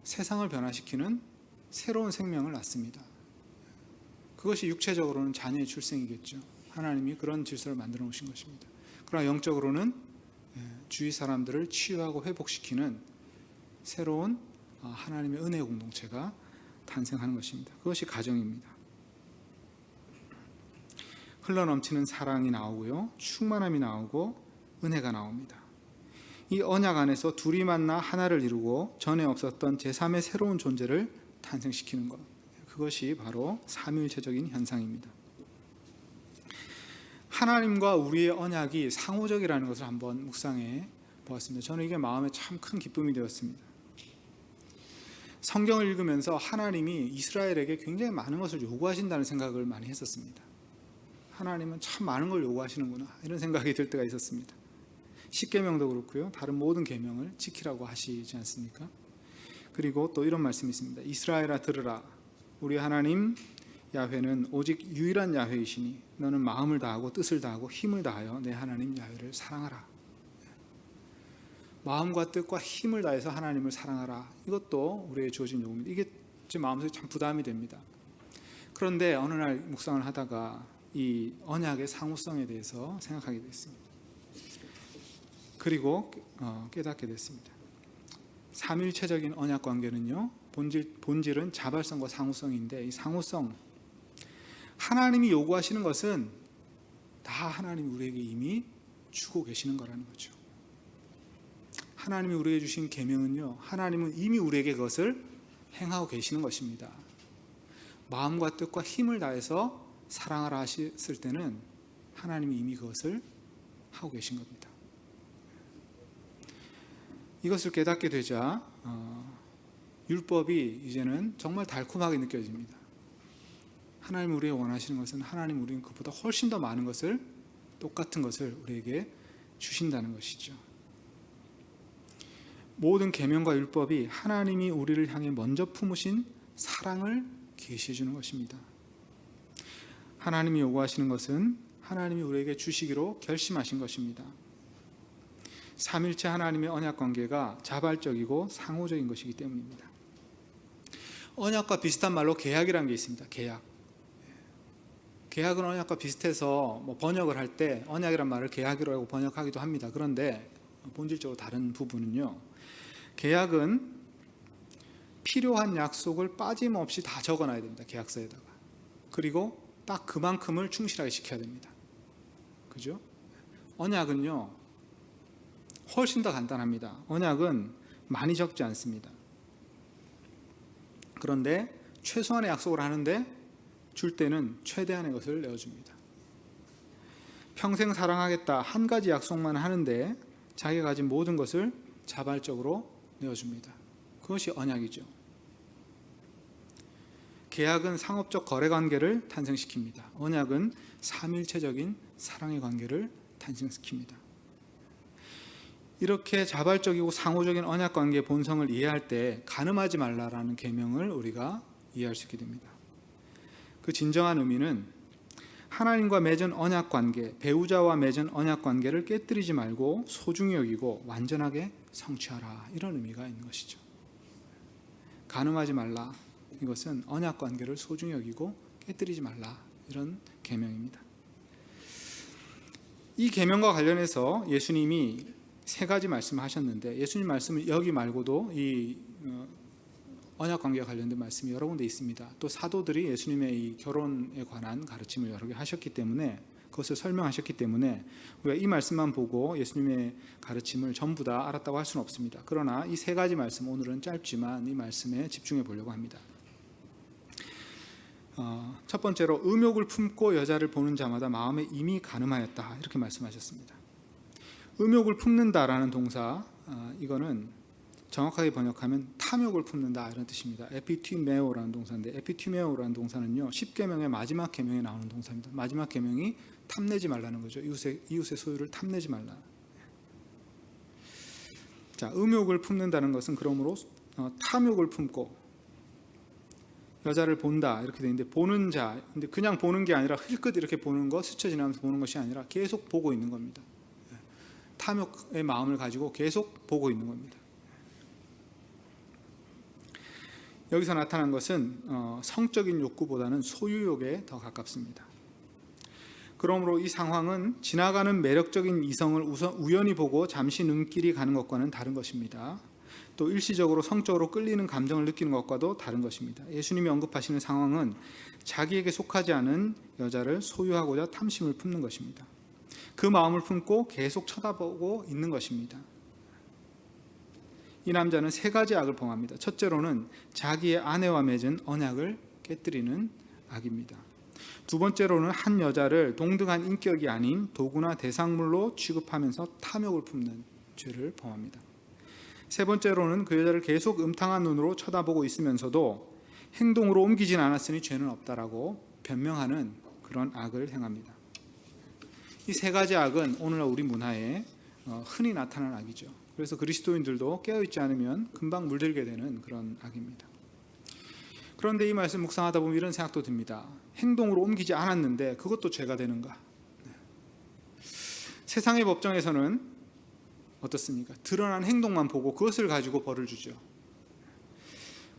[SPEAKER 1] 세상을 변화시키는 새로운 생명을 낳습니다. 그것이 육체적으로는 자녀의 출생이겠죠. 하나님이 그런 질서를 만들어 놓으신 것입니다. 그러나 영적으로는 주위 사람들을 치유하고 회복시키는 새로운 하나님의 은혜의 공동체가 탄생하는 것입니다. 그것이 가정입니다. 흘러넘치는 사랑이 나오고요, 충만함이 나오고 은혜가 나옵니다. 이 언약 안에서 둘이 만나 하나를 이루고 전에 없었던 제3의 새로운 존재를 탄생시키는 것, 그것이 바로 삼위일체적인 현상입니다. 하나님과 우리의 언약이 상호적이라는 것을 한번 묵상해 보았습니다. 저는 이게 마음에 참 큰 기쁨이 되었습니다. 성경을 읽으면서 하나님이 이스라엘에게 굉장히 많은 것을 요구하신다는 생각을 많이 했었습니다. 하나님은 참 많은 걸 요구하시는구나, 이런 생각이 들 때가 있었습니다. 십계명도 그렇고요, 다른 모든 계명을 지키라고 하시지 않습니까? 그리고 또 이런 말씀이 있습니다. 이스라엘아 들으라, 우리 하나님 야훼는 오직 유일한 야훼이시니 너는 마음을 다하고 뜻을 다하고 힘을 다하여 내 하나님 야훼를 사랑하라. 마음과 뜻과 힘을 다해서 하나님을 사랑하라, 이것도 우리의 주어진 요구입니다. 이게 제 마음속에 참 부담이 됩니다. 그런데 어느 날 묵상을 하다가 이 언약의 상호성에 대해서 생각하게 됐습니다. 그리고 깨닫게 됐습니다. 삼일체적인 언약 관계는요, 본질은 자발성과 상호성인데, 이 상호성, 하나님이 요구하시는 것은 다 하나님이 우리에게 이미 주고 계시는 거라는 거죠. 하나님이 우리에게 주신 계명은요, 하나님은 이미 우리에게 그것을 행하고 계시는 것입니다. 마음과 뜻과 힘을 다해서 사랑하라 하셨을 때는 하나님이 이미 그것을 하고 계신 겁니다. 이것을 깨닫게 되자 율법이 이제는 정말 달콤하게 느껴집니다. 하나님 우리에게 원하시는 것은 하나님 우리는 그보다 훨씬 더 많은 것을, 똑같은 것을 우리에게 주신다는 것이죠. 모든 계명과 율법이 하나님이 우리를 향해 먼저 품으신 사랑을 계시해 주는 것입니다. 하나님이 요구하시는 것은 하나님이 우리에게 주시기로 결심하신 것입니다. 삼일체 하나님의 언약 관계가 자발적이고 상호적인 것이기 때문입니다. 언약과 비슷한 말로 계약이라는 게 있습니다. 계약은 언약과 비슷해서 번역을 할 때 언약이란 말을 계약이라고 번역하기도 합니다. 그런데 본질적으로 다른 부분은요, 계약은 필요한 약속을 빠짐없이 다 적어놔야 됩니다. 계약서에다가. 그리고 딱 그만큼을 충실하게 지켜야 됩니다. 그죠? 언약은요, 훨씬 더 간단합니다. 언약은 많이 적지 않습니다. 그런데 최소한의 약속을 하는데 줄 때는 최대한의 것을 내어줍니다. 평생 사랑하겠다 한 가지 약속만 하는데 자기가 가진 모든 것을 자발적으로 내어줍니다. 그것이 언약이죠. 계약은 상업적 거래 관계를 탄생시킵니다. 언약은 삼일체적인 사랑의 관계를 탄생시킵니다. 이렇게 자발적이고 상호적인 언약 관계의 본성을 이해할 때 간음하지 말라라는 계명을 우리가 이해할 수 있게 됩니다. 그 진정한 의미는 하나님과 맺은 언약 관계, 배우자와 맺은 언약 관계를 깨뜨리지 말고 소중히 여기고 완전하게 성취하라, 이런 의미가 있는 것이죠. 간음하지 말라, 이것은 언약 관계를 소중히 여기고 깨뜨리지 말라, 이런 계명입니다. 이 계명과 관련해서 예수님이 세 가지 말씀을 하셨는데, 예수님 말씀은 여기 말고도 이 언약 관계와 관련된 말씀이 여러 군데 있습니다. 또 사도들이 예수님의 이 결혼에 관한 가르침을 여러 개 하셨기 때문에, 그것을 설명하셨기 때문에 우리가 이 말씀만 보고 예수님의 가르침을 전부 다 알았다고 할 수는 없습니다. 그러나 이 세 가지 말씀, 오늘은 짧지만 이 말씀에 집중해 보려고 합니다. 첫 번째로, 음욕을 품고 여자를 보는 자마다 마음에 이미 간음하였다, 이렇게 말씀하셨습니다. 음욕을 품는다라는 동사, 이거는 정확하게 번역하면 탐욕을 품는다, 이런 뜻입니다. 에피튀메오라는 동사인데, 에피튀메오라는 동사는요, 10계명의 마지막 계명에 나오는 동사입니다. 마지막 계명이 탐내지 말라는 거죠. 이웃의 소유를 탐내지 말라. 자, 음욕을 품는다는 것은 그러므로 탐욕을 품고 여자를 본다, 이렇게 되어 있는데, 보는 자, 근데 그냥 보는 게 아니라 흘끗 이렇게 보는 거, 스쳐 지나면서 보는 것이 아니라 계속 보고 있는 겁니다. 탐욕의 마음을 가지고 계속 보고 있는 겁니다. 여기서 나타난 것은 성적인 욕구보다는 소유욕에 더 가깝습니다. 그러므로 이 상황은 지나가는 매력적인 이성을 우연히 보고 잠시 눈길이 가는 것과는 다른 것입니다. 또 일시적으로 성적으로 끌리는 감정을 느끼는 것과도 다른 것입니다. 예수님이 언급하시는 상황은 자기에게 속하지 않은 여자를 소유하고자 탐심을 품는 것입니다. 그 마음을 품고 계속 쳐다보고 있는 것입니다. 이 남자는 세 가지 악을 범합니다. 첫째로는 자기의 아내와 맺은 언약을 깨뜨리는 악입니다. 두 번째로는 한 여자를 동등한 인격이 아닌 도구나 대상물로 취급하면서 탐욕을 품는 죄를 범합니다. 세 번째로는 그 여자를 계속 음탕한 눈으로 쳐다보고 있으면서도 행동으로 옮기진 않았으니 죄는 없다라고 변명하는 그런 악을 행합니다. 이 세 가지 악은 오늘날 우리 문화에 흔히 나타나는 악이죠. 그래서 그리스도인들도 깨어있지 않으면 금방 물들게 되는 그런 악입니다. 그런데 이 말씀 묵상하다 보면 이런 생각도 듭니다. 행동으로 옮기지 않았는데 그것도 죄가 되는가? 세상의 법정에서는 어떻습니까? 드러난 행동만 보고 그것을 가지고 벌을 주죠.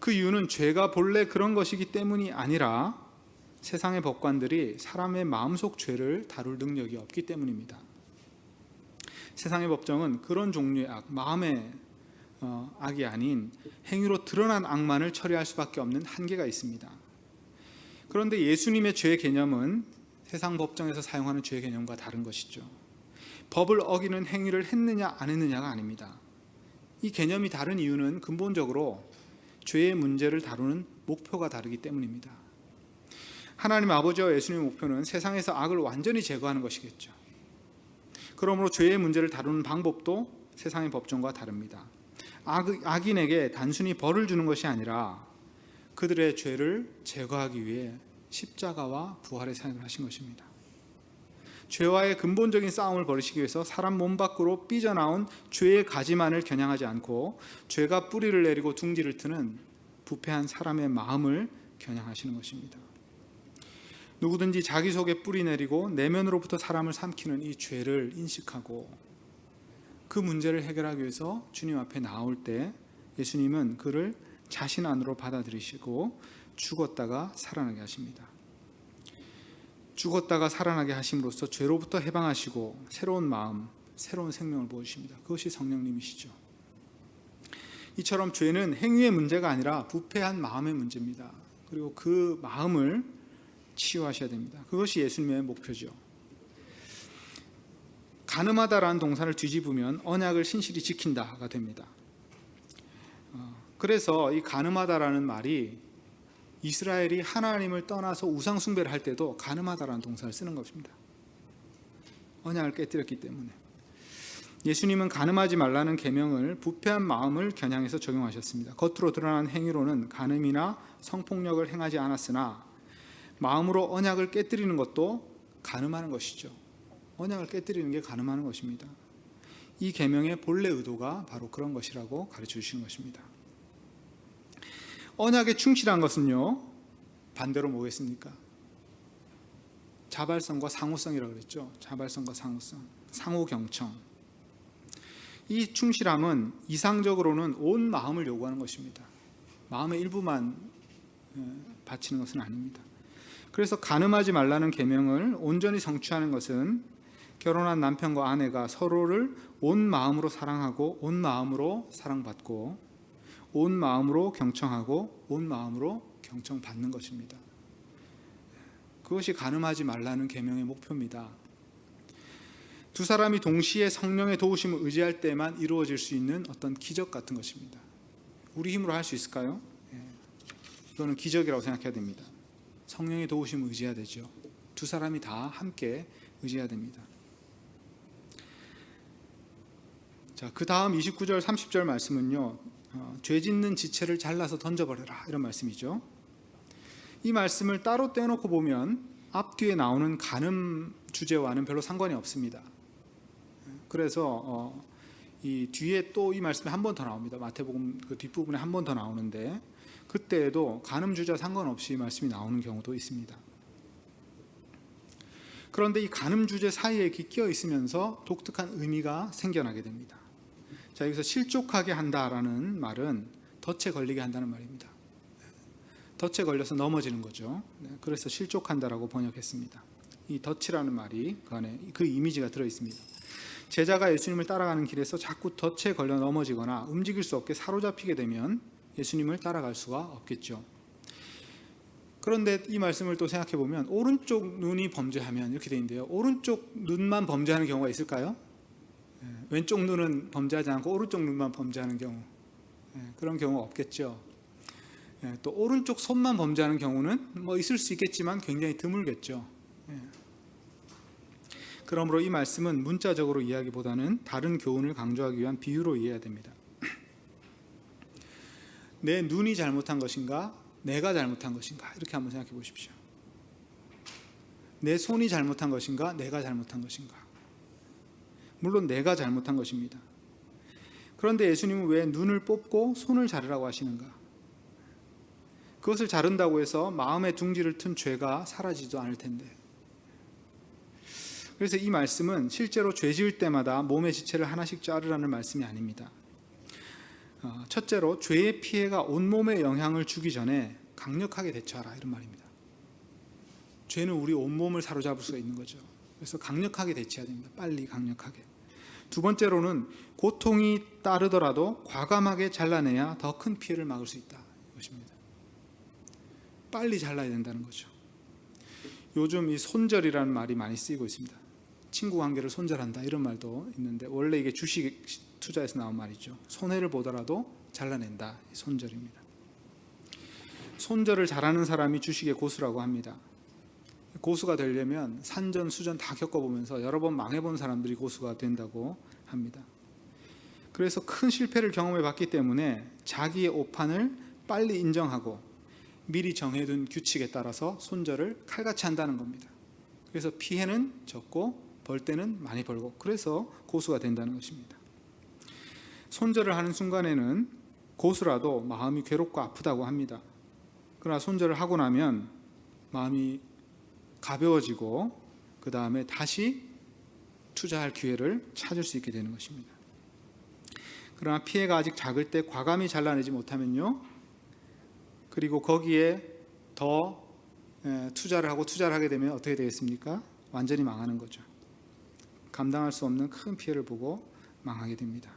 [SPEAKER 1] 그 이유는 죄가 본래 그런 것이기 때문이 아니라 세상의 법관들이 사람의 마음속 죄를 다룰 능력이 없기 때문입니다. 세상의 법정은 그런 종류의 악, 마음의 악이 아닌 행위로 드러난 악만을 처리할 수밖에 없는 한계가 있습니다. 그런데 예수님의 죄 개념은 세상 법정에서 사용하는 죄 개념과 다른 것이죠. 법을 어기는 행위를 했느냐 안 했느냐가 아닙니다. 이 개념이 다른 이유는 근본적으로 죄의 문제를 다루는 목표가 다르기 때문입니다. 하나님 아버지와 예수님의 목표는 세상에서 악을 완전히 제거하는 것이겠죠. 그러므로 죄의 문제를 다루는 방법도 세상의 법정과 다릅니다. 악인에게 단순히 벌을 주는 것이 아니라 그들의 죄를 제거하기 위해 십자가와 부활의 사역을 하신 것입니다. 죄와의 근본적인 싸움을 벌이시기 위해서 사람 몸 밖으로 삐져나온 죄의 가지만을 겨냥하지 않고 죄가 뿌리를 내리고 둥지를 트는 부패한 사람의 마음을 겨냥하시는 것입니다. 누구든지 자기 속에 뿌리 내리고 내면으로부터 사람을 삼키는 이 죄를 인식하고 그 문제를 해결하기 위해서 주님 앞에 나올 때 예수님은 그를 자신 안으로 받아들이시고 죽었다가 살아나게 하십니다. 죽었다가 살아나게 하심으로써 죄로부터 해방하시고 새로운 마음, 새로운 생명을 부어주십니다. 그것이 성령님이시죠. 이처럼 죄는 행위의 문제가 아니라 부패한 마음의 문제입니다. 그리고 그 마음을 치유하셔야 됩니다. 그것이 예수님의 목표죠. 가늠하다라는 동사를 뒤집으면 언약을 신실히 지킨다가 됩니다. 그래서 이 가늠하다라는 말이 이스라엘이 하나님을 떠나서 우상 숭배를 할 때도 가늠하다라는 동사를 쓰는 것입니다. 언약을 깨뜨렸기 때문에. 예수님은 가늠하지 말라는 계명을 부패한 마음을 겨냥해서 적용하셨습니다. 겉으로 드러난 행위로는 가늠이나 성폭력을 행하지 않았으나 마음으로 언약을 깨뜨리는 것도 가늠하는 것이죠. 언약을 깨뜨리는 게 가늠하는 것입니다. 이 계명의 본래 의도가 바로 그런 것이라고 가르쳐 주신 것입니다. 언약에 충실한 것은요, 반대로 뭐겠습니까? 자발성과 상호성이라고 그랬죠. 자발성과 상호성, 상호경청. 이 충실함은 이상적으로는 온 마음을 요구하는 것입니다. 마음의 일부만 바치는 것은 아닙니다. 그래서 가늠하지 말라는 계명을 온전히 성취하는 것은 결혼한 남편과 아내가 서로를 온 마음으로 사랑하고 온 마음으로 사랑받고 온 마음으로 경청하고 온 마음으로 경청받는 것입니다. 그것이 가늠하지 말라는 계명의 목표입니다. 두 사람이 동시에 성령의 도우심을 의지할 때만 이루어질 수 있는 어떤 기적 같은 것입니다. 우리 힘으로 할 수 있을까요? 이거는 기적이라고 생각해야 됩니다. 성령의 도우심을 의지해야 되죠. 두 사람이 다 함께 의지해야 됩니다. 자, 그 다음 29절 30절 말씀은요, 죄 짓는 지체를 잘라서 던져버려라, 이런 말씀이죠. 이 말씀을 따로 떼놓고 보면 앞뒤에 나오는 간음 주제와는 별로 상관이 없습니다. 그래서 이 뒤에 또 이 말씀이 한 번 더 나옵니다. 마태복음 그 뒷부분에 한 번 더 나오는데 그때에도 간음 주제와 상관없이 이 말씀이 나오는 경우도 있습니다. 그런데 이 간음 주제 사이에 끼어 있으면서 독특한 의미가 생겨나게 됩니다. 자, 여기서 실족하게 한다라는 말은 덫에 걸리게 한다는 말입니다. 덫에 걸려서 넘어지는 거죠. 그래서 실족한다라고 번역했습니다. 이 덫이라는 말이 그 안에 그 이미지가 들어 있습니다. 제자가 예수님을 따라가는 길에서 자꾸 덫에 걸려 넘어지거나 움직일 수 없게 사로잡히게 되면 예수님을 따라갈 수가 없겠죠. 그런데 이 말씀을 또 생각해 보면 오른쪽 눈이 범죄하면 이렇게 되어 있는데요. 오른쪽 눈만 범죄하는 경우가 있을까요? 왼쪽 눈은 범죄하지 않고 오른쪽 눈만 범죄하는 경우, 그런 경우가 없겠죠. 또 오른쪽 손만 범죄하는 경우는 뭐 있을 수 있겠지만 굉장히 드물겠죠. 그러므로 이 말씀은 문자적으로 이해하기보다는 다른 교훈을 강조하기 위한 비유로 이해해야 됩니다. 내 눈이 잘못한 것인가, 내가 잘못한 것인가, 이렇게 한번 생각해 보십시오. 내 손이 잘못한 것인가, 내가 잘못한 것인가. 물론 내가 잘못한 것입니다. 그런데 예수님은 왜 눈을 뽑고 손을 자르라고 하시는가? 그것을 자른다고 해서 마음의 둥지를 튼 죄가 사라지지도 않을 텐데. 그래서 이 말씀은 실제로 죄 지을 때마다 몸의 지체를 하나씩 자르라는 말씀이 아닙니다. 첫째로 죄의 피해가 온몸에 영향을 주기 전에 강력하게 대처하라, 이런 말입니다. 죄는 우리 온몸을 사로잡을 수가 있는 거죠. 그래서 강력하게 대처해야 됩니다. 빨리 강력하게. 두 번째로는 고통이 따르더라도 과감하게 잘라내야 더 큰 피해를 막을 수 있다, 이것입니다. 빨리 잘라야 된다는 거죠. 요즘 이 손절이라는 말이 많이 쓰이고 있습니다. 친구 관계를 손절한다, 이런 말도 있는데 원래 이게 주식 투자에서 나온 말이죠. 손해를 보더라도 잘라낸다, 손절입니다. 손절을 잘하는 사람이 주식의 고수라고 합니다. 고수가 되려면 산전수전 다 겪어보면서 여러 번 망해본 사람들이 고수가 된다고 합니다. 그래서 큰 실패를 경험해 봤기 때문에 자기의 오판을 빨리 인정하고 미리 정해둔 규칙에 따라서 손절을 칼같이 한다는 겁니다. 그래서 피해는 적고 벌 때는 많이 벌고, 그래서 고수가 된다는 것입니다. 손절을 하는 순간에는 고수라도 마음이 괴롭고 아프다고 합니다. 그러나 손절을 하고 나면 마음이 가벼워지고 그 다음에 다시 투자할 기회를 찾을 수 있게 되는 것입니다. 그러나 피해가 아직 작을 때 과감히 잘라내지 못하면요, 그리고 거기에 더 투자를 하게 되면 어떻게 되겠습니까? 완전히 망하는 거죠. 감당할 수 없는 큰 피해를 보고 망하게 됩니다.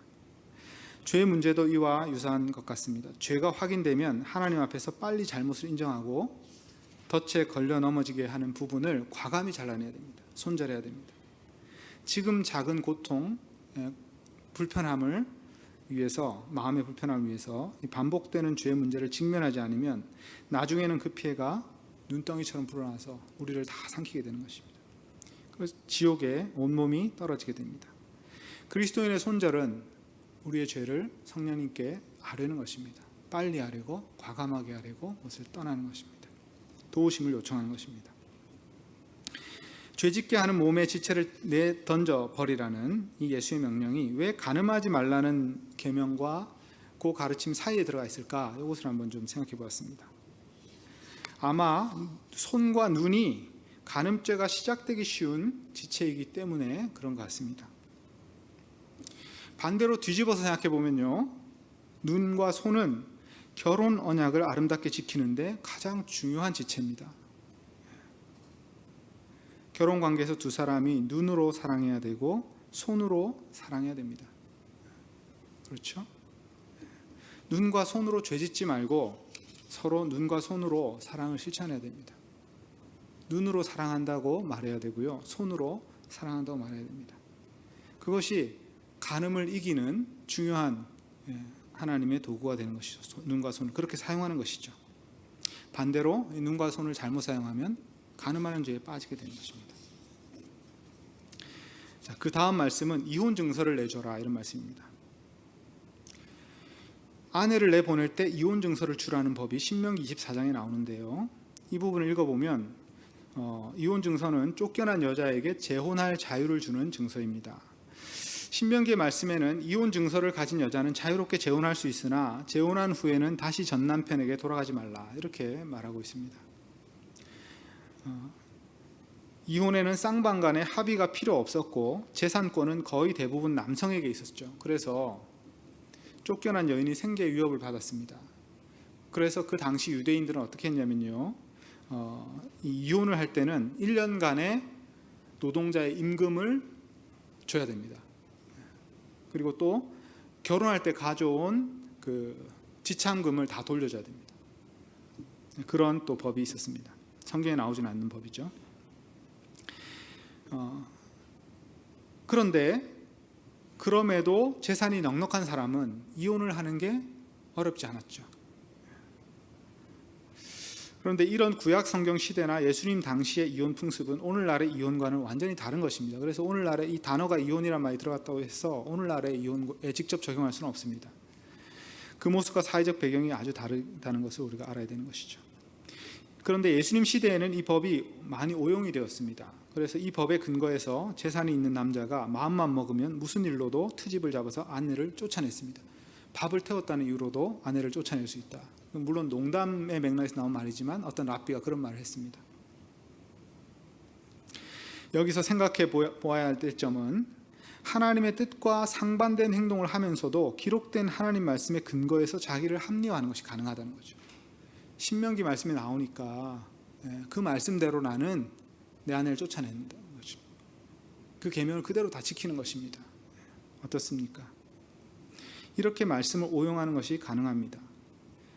[SPEAKER 1] 죄의 문제도 이와 유사한 것 같습니다. 죄가 확인되면 하나님 앞에서 빨리 잘못을 인정하고 덫에 걸려 넘어지게 하는 부분을 과감히 잘라내야 됩니다. 손절해야 됩니다. 지금 작은 고통, 불편함을 위해서, 마음의 불편함을 위해서 반복되는 죄의 문제를 직면하지 않으면 나중에는 그 피해가 눈덩이처럼 불어나서 우리를 다 삼키게 되는 것입니다. 그래서 지옥에 온몸이 떨어지게 됩니다. 그리스도인의 손절은 우리의 죄를 성령님께 아뢰는 것입니다. 빨리 아뢰고 과감하게 아뢰고 그것을 떠나는 것입니다. 도우심을 요청하는 것입니다. 죄짓게 하는 몸의 지체를 내던져 버리라는 이 예수의 명령이 왜 가늠하지 말라는 계명과 그 가르침 사이에 들어가 있을까? 이것을 한번 좀 생각해 보았습니다. 아마 손과 눈이 간음죄가 시작되기 쉬운 지체이기 때문에 그런 것 같습니다. 반대로 뒤집어서 생각해 보면요, 눈과 손은 결혼 언약을 아름답게 지키는데 가장 중요한 지체입니다. 결혼 관계에서 두 사람이 눈으로 사랑해야 되고 손으로 사랑해야 됩니다. 그렇죠? 눈과 손으로 죄짓지 말고 서로 눈과 손으로 사랑을 실천해야 됩니다. 눈으로 사랑한다고 말해야 되고요, 손으로 사랑한다고 말해야 됩니다. 그것이 간음을 이기는 중요한 하나님의 도구가 되는 것이죠. 눈과 손을 그렇게 사용하는 것이죠. 반대로 눈과 손을 잘못 사용하면 간음하는 죄에 빠지게 되는 것입니다. 자, 그 다음 말씀은 이혼 증서를 내줘라, 이런 말씀입니다. 아내를 내보낼 때 이혼 증서를 주라는 법이 신명기 24장에 나오는데요, 이 부분을 읽어보면 이혼 증서는 쫓겨난 여자에게 재혼할 자유를 주는 증서입니다. 신명기의 말씀에는 이혼 증서를 가진 여자는 자유롭게 재혼할 수 있으나 재혼한 후에는 다시 전 남편에게 돌아가지 말라, 이렇게 말하고 있습니다. 이혼에는 쌍방간의 합의가 필요 없었고 재산권은 거의 대부분 남성에게 있었죠. 그래서 쫓겨난 여인이 생계 위협을 받았습니다. 그래서 그 당시 유대인들은 어떻게 했냐면요, 이혼을 할 때는 1년간의 노동자의 임금을 줘야 됩니다. 그리고 또 결혼할 때 가져온 그 지참금을 다 돌려줘야 됩니다. 그런 또 법이 있었습니다. 성경에 나오지는 않는 법이죠. 그런데 그럼에도 재산이 넉넉한 사람은 이혼을 하는 게 어렵지 않았죠. 그런데 이런 구약 성경 시대나 예수님 당시의 이혼 풍습은 오늘날의 이혼과는 완전히 다른 것입니다. 그래서 오늘날의 이 단어가 이혼이란 말이 들어갔다고 해서 오늘날의 이혼에 직접 적용할 수는 없습니다. 그 모습과 사회적 배경이 아주 다르다는 것을 우리가 알아야 되는 것이죠. 그런데 예수님 시대에는 이 법이 많이 오용이 되었습니다. 그래서 이 법에 근거해서 재산이 있는 남자가 마음만 먹으면 무슨 일로도 트집을 잡아서 아내를 쫓아냈습니다. 밥을 태웠다는 이유로도 아내를 쫓아낼 수 있다. 물론 농담의 맥락에서 나온 말이지만 어떤 랍비가 그런 말을 했습니다. 여기서 생각해 보아야 할 점은 하나님의 뜻과 상반된 행동을 하면서도 기록된 하나님 말씀에 근거해서 자기를 합리화하는 것이 가능하다는 거죠. 신명기 말씀에 나오니까 그 말씀대로 나는 내 아내를 쫓아낸다는 거죠. 그 계명을 그대로 다 지키는 것입니다. 어떻습니까? 이렇게 말씀을 오용하는 것이 가능합니다.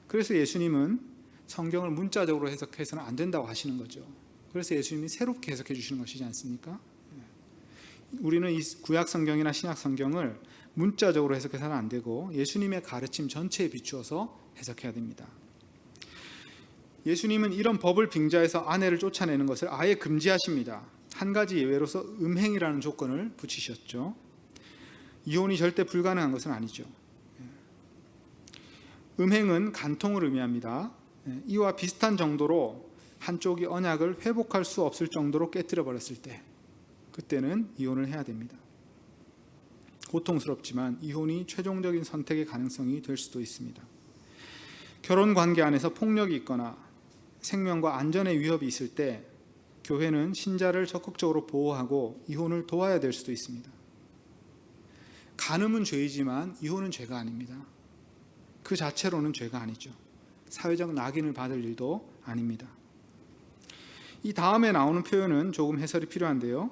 [SPEAKER 1] 그래서 예수님은 성경을 문자적으로 해석해서는 안 된다고 하시는 거죠. 그래서 예수님이 새롭게 해석해 주시는 것이지 않습니까? 우리는 이 구약 성경이나 신약 성경을 문자적으로 해석해서는 안 되고 예수님의 가르침 전체에 비추어서 해석해야 됩니다. 예수님은 이런 법을 빙자해서 아내를 쫓아내는 것을 아예 금지하십니다. 한 가지 예외로서 음행이라는 조건을 붙이셨죠. 이혼이 절대 불가능한 것은 아니죠. 음행은 간통을 의미합니다. 이와 비슷한 정도로 한쪽이 언약을 회복할 수 없을 정도로 깨뜨려 버렸을 때, 그때는 이혼을 해야 됩니다. 고통스럽지만 이혼이 최종적인 선택의 가능성이 될 수도 있습니다. 결혼 관계 안에서 폭력이 있거나 생명과 안전에 위협이 있을 때 교회는 신자를 적극적으로 보호하고 이혼을 도와야 될 수도 있습니다. 간음은 죄이지만 이혼은 죄가 아닙니다. 그 자체로는 죄가 아니죠. 사회적 낙인을 받을 일도 아닙니다. 이 다음에 나오는 표현은 조금 해설이 필요한데요.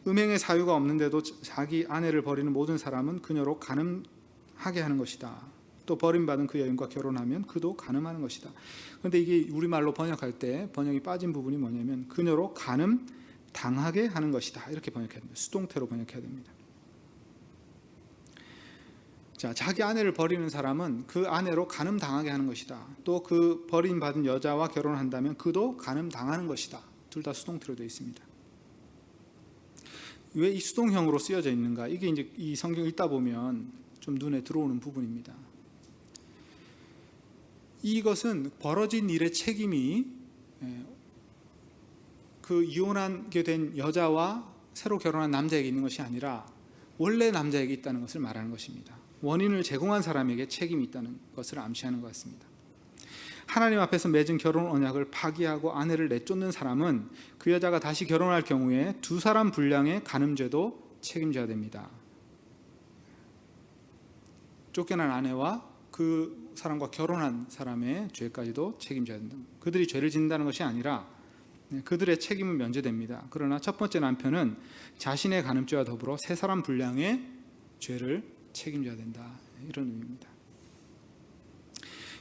[SPEAKER 1] 음행의 사유가 없는데도 자기 아내를 버리는 모든 사람은 그녀로 간음하게 하는 것이다. 또 버림받은 그 여인과 결혼하면 그도 간음하는 것이다. 그런데 이게 우리말로 번역할 때 번역이 빠진 부분이 뭐냐면 그녀로 간음 당하게 하는 것이다. 이렇게 번역해야 됩니다. 수동태로 번역해야 됩니다. 자, 자기 아내를 버리는 사람은 그 아내로 간음 당하게 하는 것이다. 또 그 버림받은 여자와 결혼한다면 그도 간음 당하는 것이다. 둘 다 수동태로 되어 있습니다. 왜 이 수동형으로 쓰여져 있는가? 이게 이제 이 성경 읽다 보면 좀 눈에 들어오는 부분입니다. 이것은 벌어진 일의 책임이 그 이혼하게 된 여자와 새로 결혼한 남자에게 있는 것이 아니라 원래 남자에게 있다는 것을 말하는 것입니다. 원인을 제공한 사람에게 책임이 있다는 것을 암시하는 것 같습니다. 하나님 앞에서 맺은 결혼 언약을 파기하고 아내를 내쫓는 사람은 그 여자가 다시 결혼할 경우에 두 사람 분량의 간음죄도 책임져야 됩니다. 쫓겨난 아내와 그 사람과 결혼한 사람의 죄까지도 책임져야 된다. 그들이 죄를 짓는다는 것이 아니라 그들의 책임은 면제됩니다. 그러나 첫 번째 남편은 자신의 간음죄와 더불어 세 사람 분량의 죄를 책임져야 된다. 이런 의미입니다.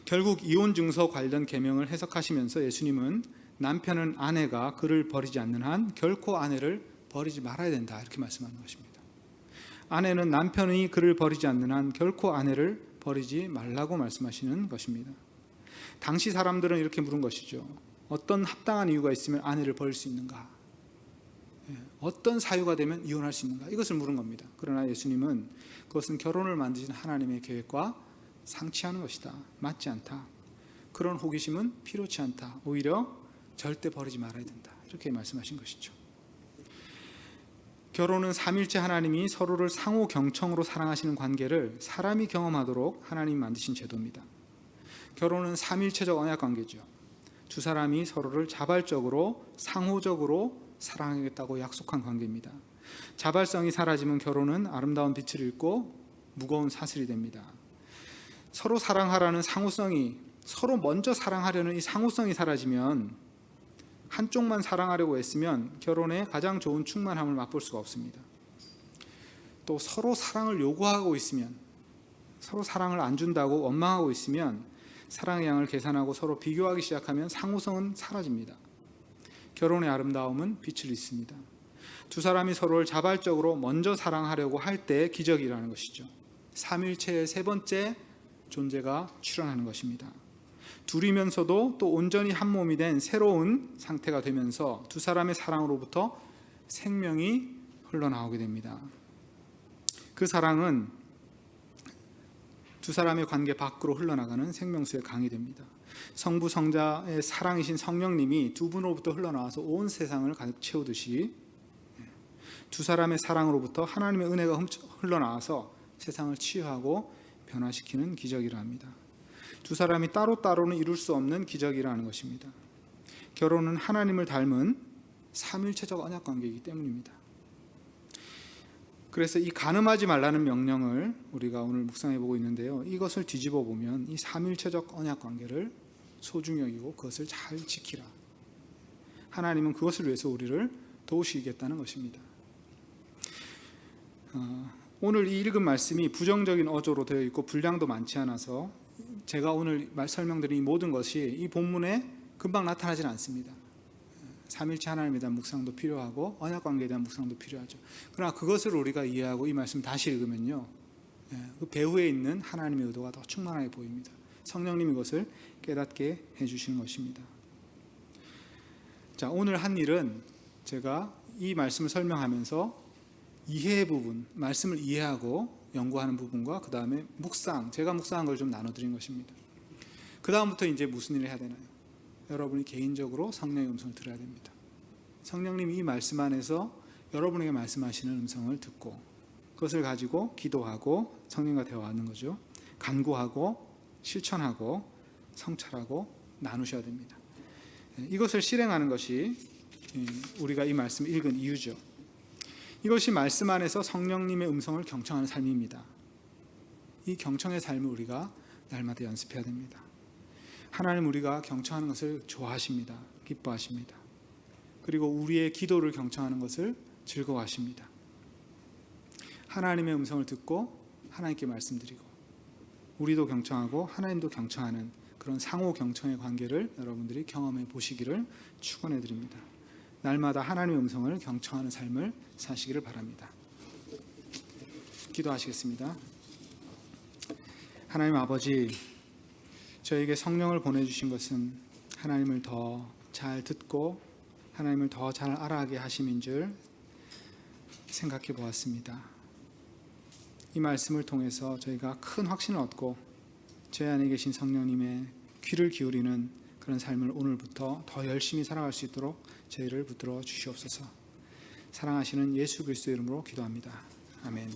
[SPEAKER 1] 결국 이혼 증서 관련 계명을 해석하시면서 예수님은 남편은 아내가 그를 버리지 않는 한 결코 아내를 버리지 말아야 된다. 이렇게 말씀하는 것입니다. 아내는 남편이 그를 버리지 않는 한 결코 아내를 버리지 말라고 말씀하시는 것입니다. 당시 사람들은 이렇게 물은 것이죠. 어떤 합당한 이유가 있으면 아내를 버릴 수 있는가? 어떤 사유가 되면 이혼할 수 있는가? 이것을 물은 겁니다. 그러나 예수님은 그것은 결혼을 만드신 하나님의 계획과 상치하는 것이다. 맞지 않다. 그런 호기심은 필요치 않다. 오히려 절대 버리지 말아야 된다. 이렇게 말씀하신 것이죠. 결혼은 삼일체 하나님이 서로를 상호 경청으로 사랑하시는 관계를 사람이 경험하도록 하나님이 만드신 제도입니다. 결혼은 삼일체적 언약 관계죠. 두 사람이 서로를 자발적으로 상호적으로 사랑하겠다고 약속한 관계입니다. 자발성이 사라지면 결혼은 아름다운 빛을 잃고 무거운 사슬이 됩니다. 서로 사랑하라는 상호성이, 서로 먼저 사랑하려는 이 상호성이 사라지면, 한쪽만 사랑하려고 했으면 결혼의 가장 좋은 충만함을 맛볼 수가 없습니다. 또 서로 사랑을 요구하고 있으면, 서로 사랑을 안 준다고 원망하고 있으면 사랑의 양을 계산하고 서로 비교하기 시작하면 상호성은 사라집니다. 결혼의 아름다움은 빛을 잃습니다. 두 사람이 서로를 자발적으로 먼저 사랑하려고 할 때 기적이 일어나는 것이죠. 삼일체의 세 번째 존재가 출현하는 것입니다. 둘이면서도 또 온전히 한 몸이 된 새로운 상태가 되면서 두 사람의 사랑으로부터 생명이 흘러나오게 됩니다. 그 사랑은 두 사람의 관계 밖으로 흘러나가는 생명수의 강이 됩니다. 성부 성자의 사랑이신 성령님이 두 분으로부터 흘러나와서 온 세상을 가득 채우듯이 두 사람의 사랑으로부터 하나님의 은혜가 흘러나와서 세상을 치유하고 변화시키는 기적이라 합니다. 두 사람이 따로따로는 이룰 수 없는 기적이라는 것입니다. 결혼은 하나님을 닮은 삼일체적 언약관계이기 때문입니다. 그래서 이 간음하지 말라는 명령을 우리가 오늘 묵상해 보고 있는데요. 이것을 뒤집어 보면 이 삼일체적 언약 관계를 소중히 여기고 그것을 잘 지키라. 하나님은 그것을 위해서 우리를 도우시겠다는 것입니다. 오늘 이 읽은 말씀이 부정적인 어조로 되어 있고 분량도 많지 않아서 제가 오늘 설명드린 이 모든 것이 이 본문에 금방 나타나지는 않습니다. 삼일체 하나님에 대한 묵상도 필요하고 언약관계에 대한 묵상도 필요하죠. 그러나 그것을 우리가 이해하고 이 말씀 다시 읽으면요, 그 배후에 있는 하나님의 의도가 더 충만하게 보입니다. 성령님이 이것을 깨닫게 해주시는 것입니다. 자, 오늘 한 일은 제가 이 말씀을 설명하면서 이해의 부분, 말씀을 이해하고 연구하는 부분과 그 다음에 묵상, 제가 묵상한 걸 좀 나눠드린 것입니다. 그 다음부터 이제 무슨 일을 해야 되나요? 여러분이 개인적으로 성령의 음성을 들어야 됩니다. 성령님이 이 말씀 안에서 여러분에게 말씀하시는 음성을 듣고 그것을 가지고 기도하고 성령과 대화하는 거죠. 간구하고 실천하고 성찰하고 나누셔야 됩니다. 이것을 실행하는 것이 우리가 이 말씀을 읽은 이유죠. 이것이 말씀 안에서 성령님의 음성을 경청하는 삶입니다. 이 경청의 삶을 우리가 날마다 연습해야 됩니다. 하나님 우리가 경청하는 것을 좋아하십니다. 기뻐하십니다. 그리고 우리의 기도를 경청하는 것을 즐거워하십니다. 하나님의 음성을 듣고 하나님께 말씀드리고 우리도 경청하고 하나님도 경청하는 그런 상호 경청의 관계를 여러분들이 경험해 보시기를 축원해 드립니다. 날마다 하나님의 음성을 경청하는 삶을 사시기를 바랍니다. 기도하시겠습니다. 하나님 아버지, 저에게 성령을 보내주신 것은 하나님을 더 잘 듣고 하나님을 더 잘 알아가게 하심인 줄 생각해 보았습니다. 이 말씀을 통해서 저희가 큰 확신을 얻고 저희 안에 계신 성령님의 귀를 기울이는 그런 삶을 오늘부터 더 열심히 살아갈 수 있도록 저희를 붙들어 주시옵소서. 사랑하시는 예수 그리스도의 이름으로 기도합니다. 아멘.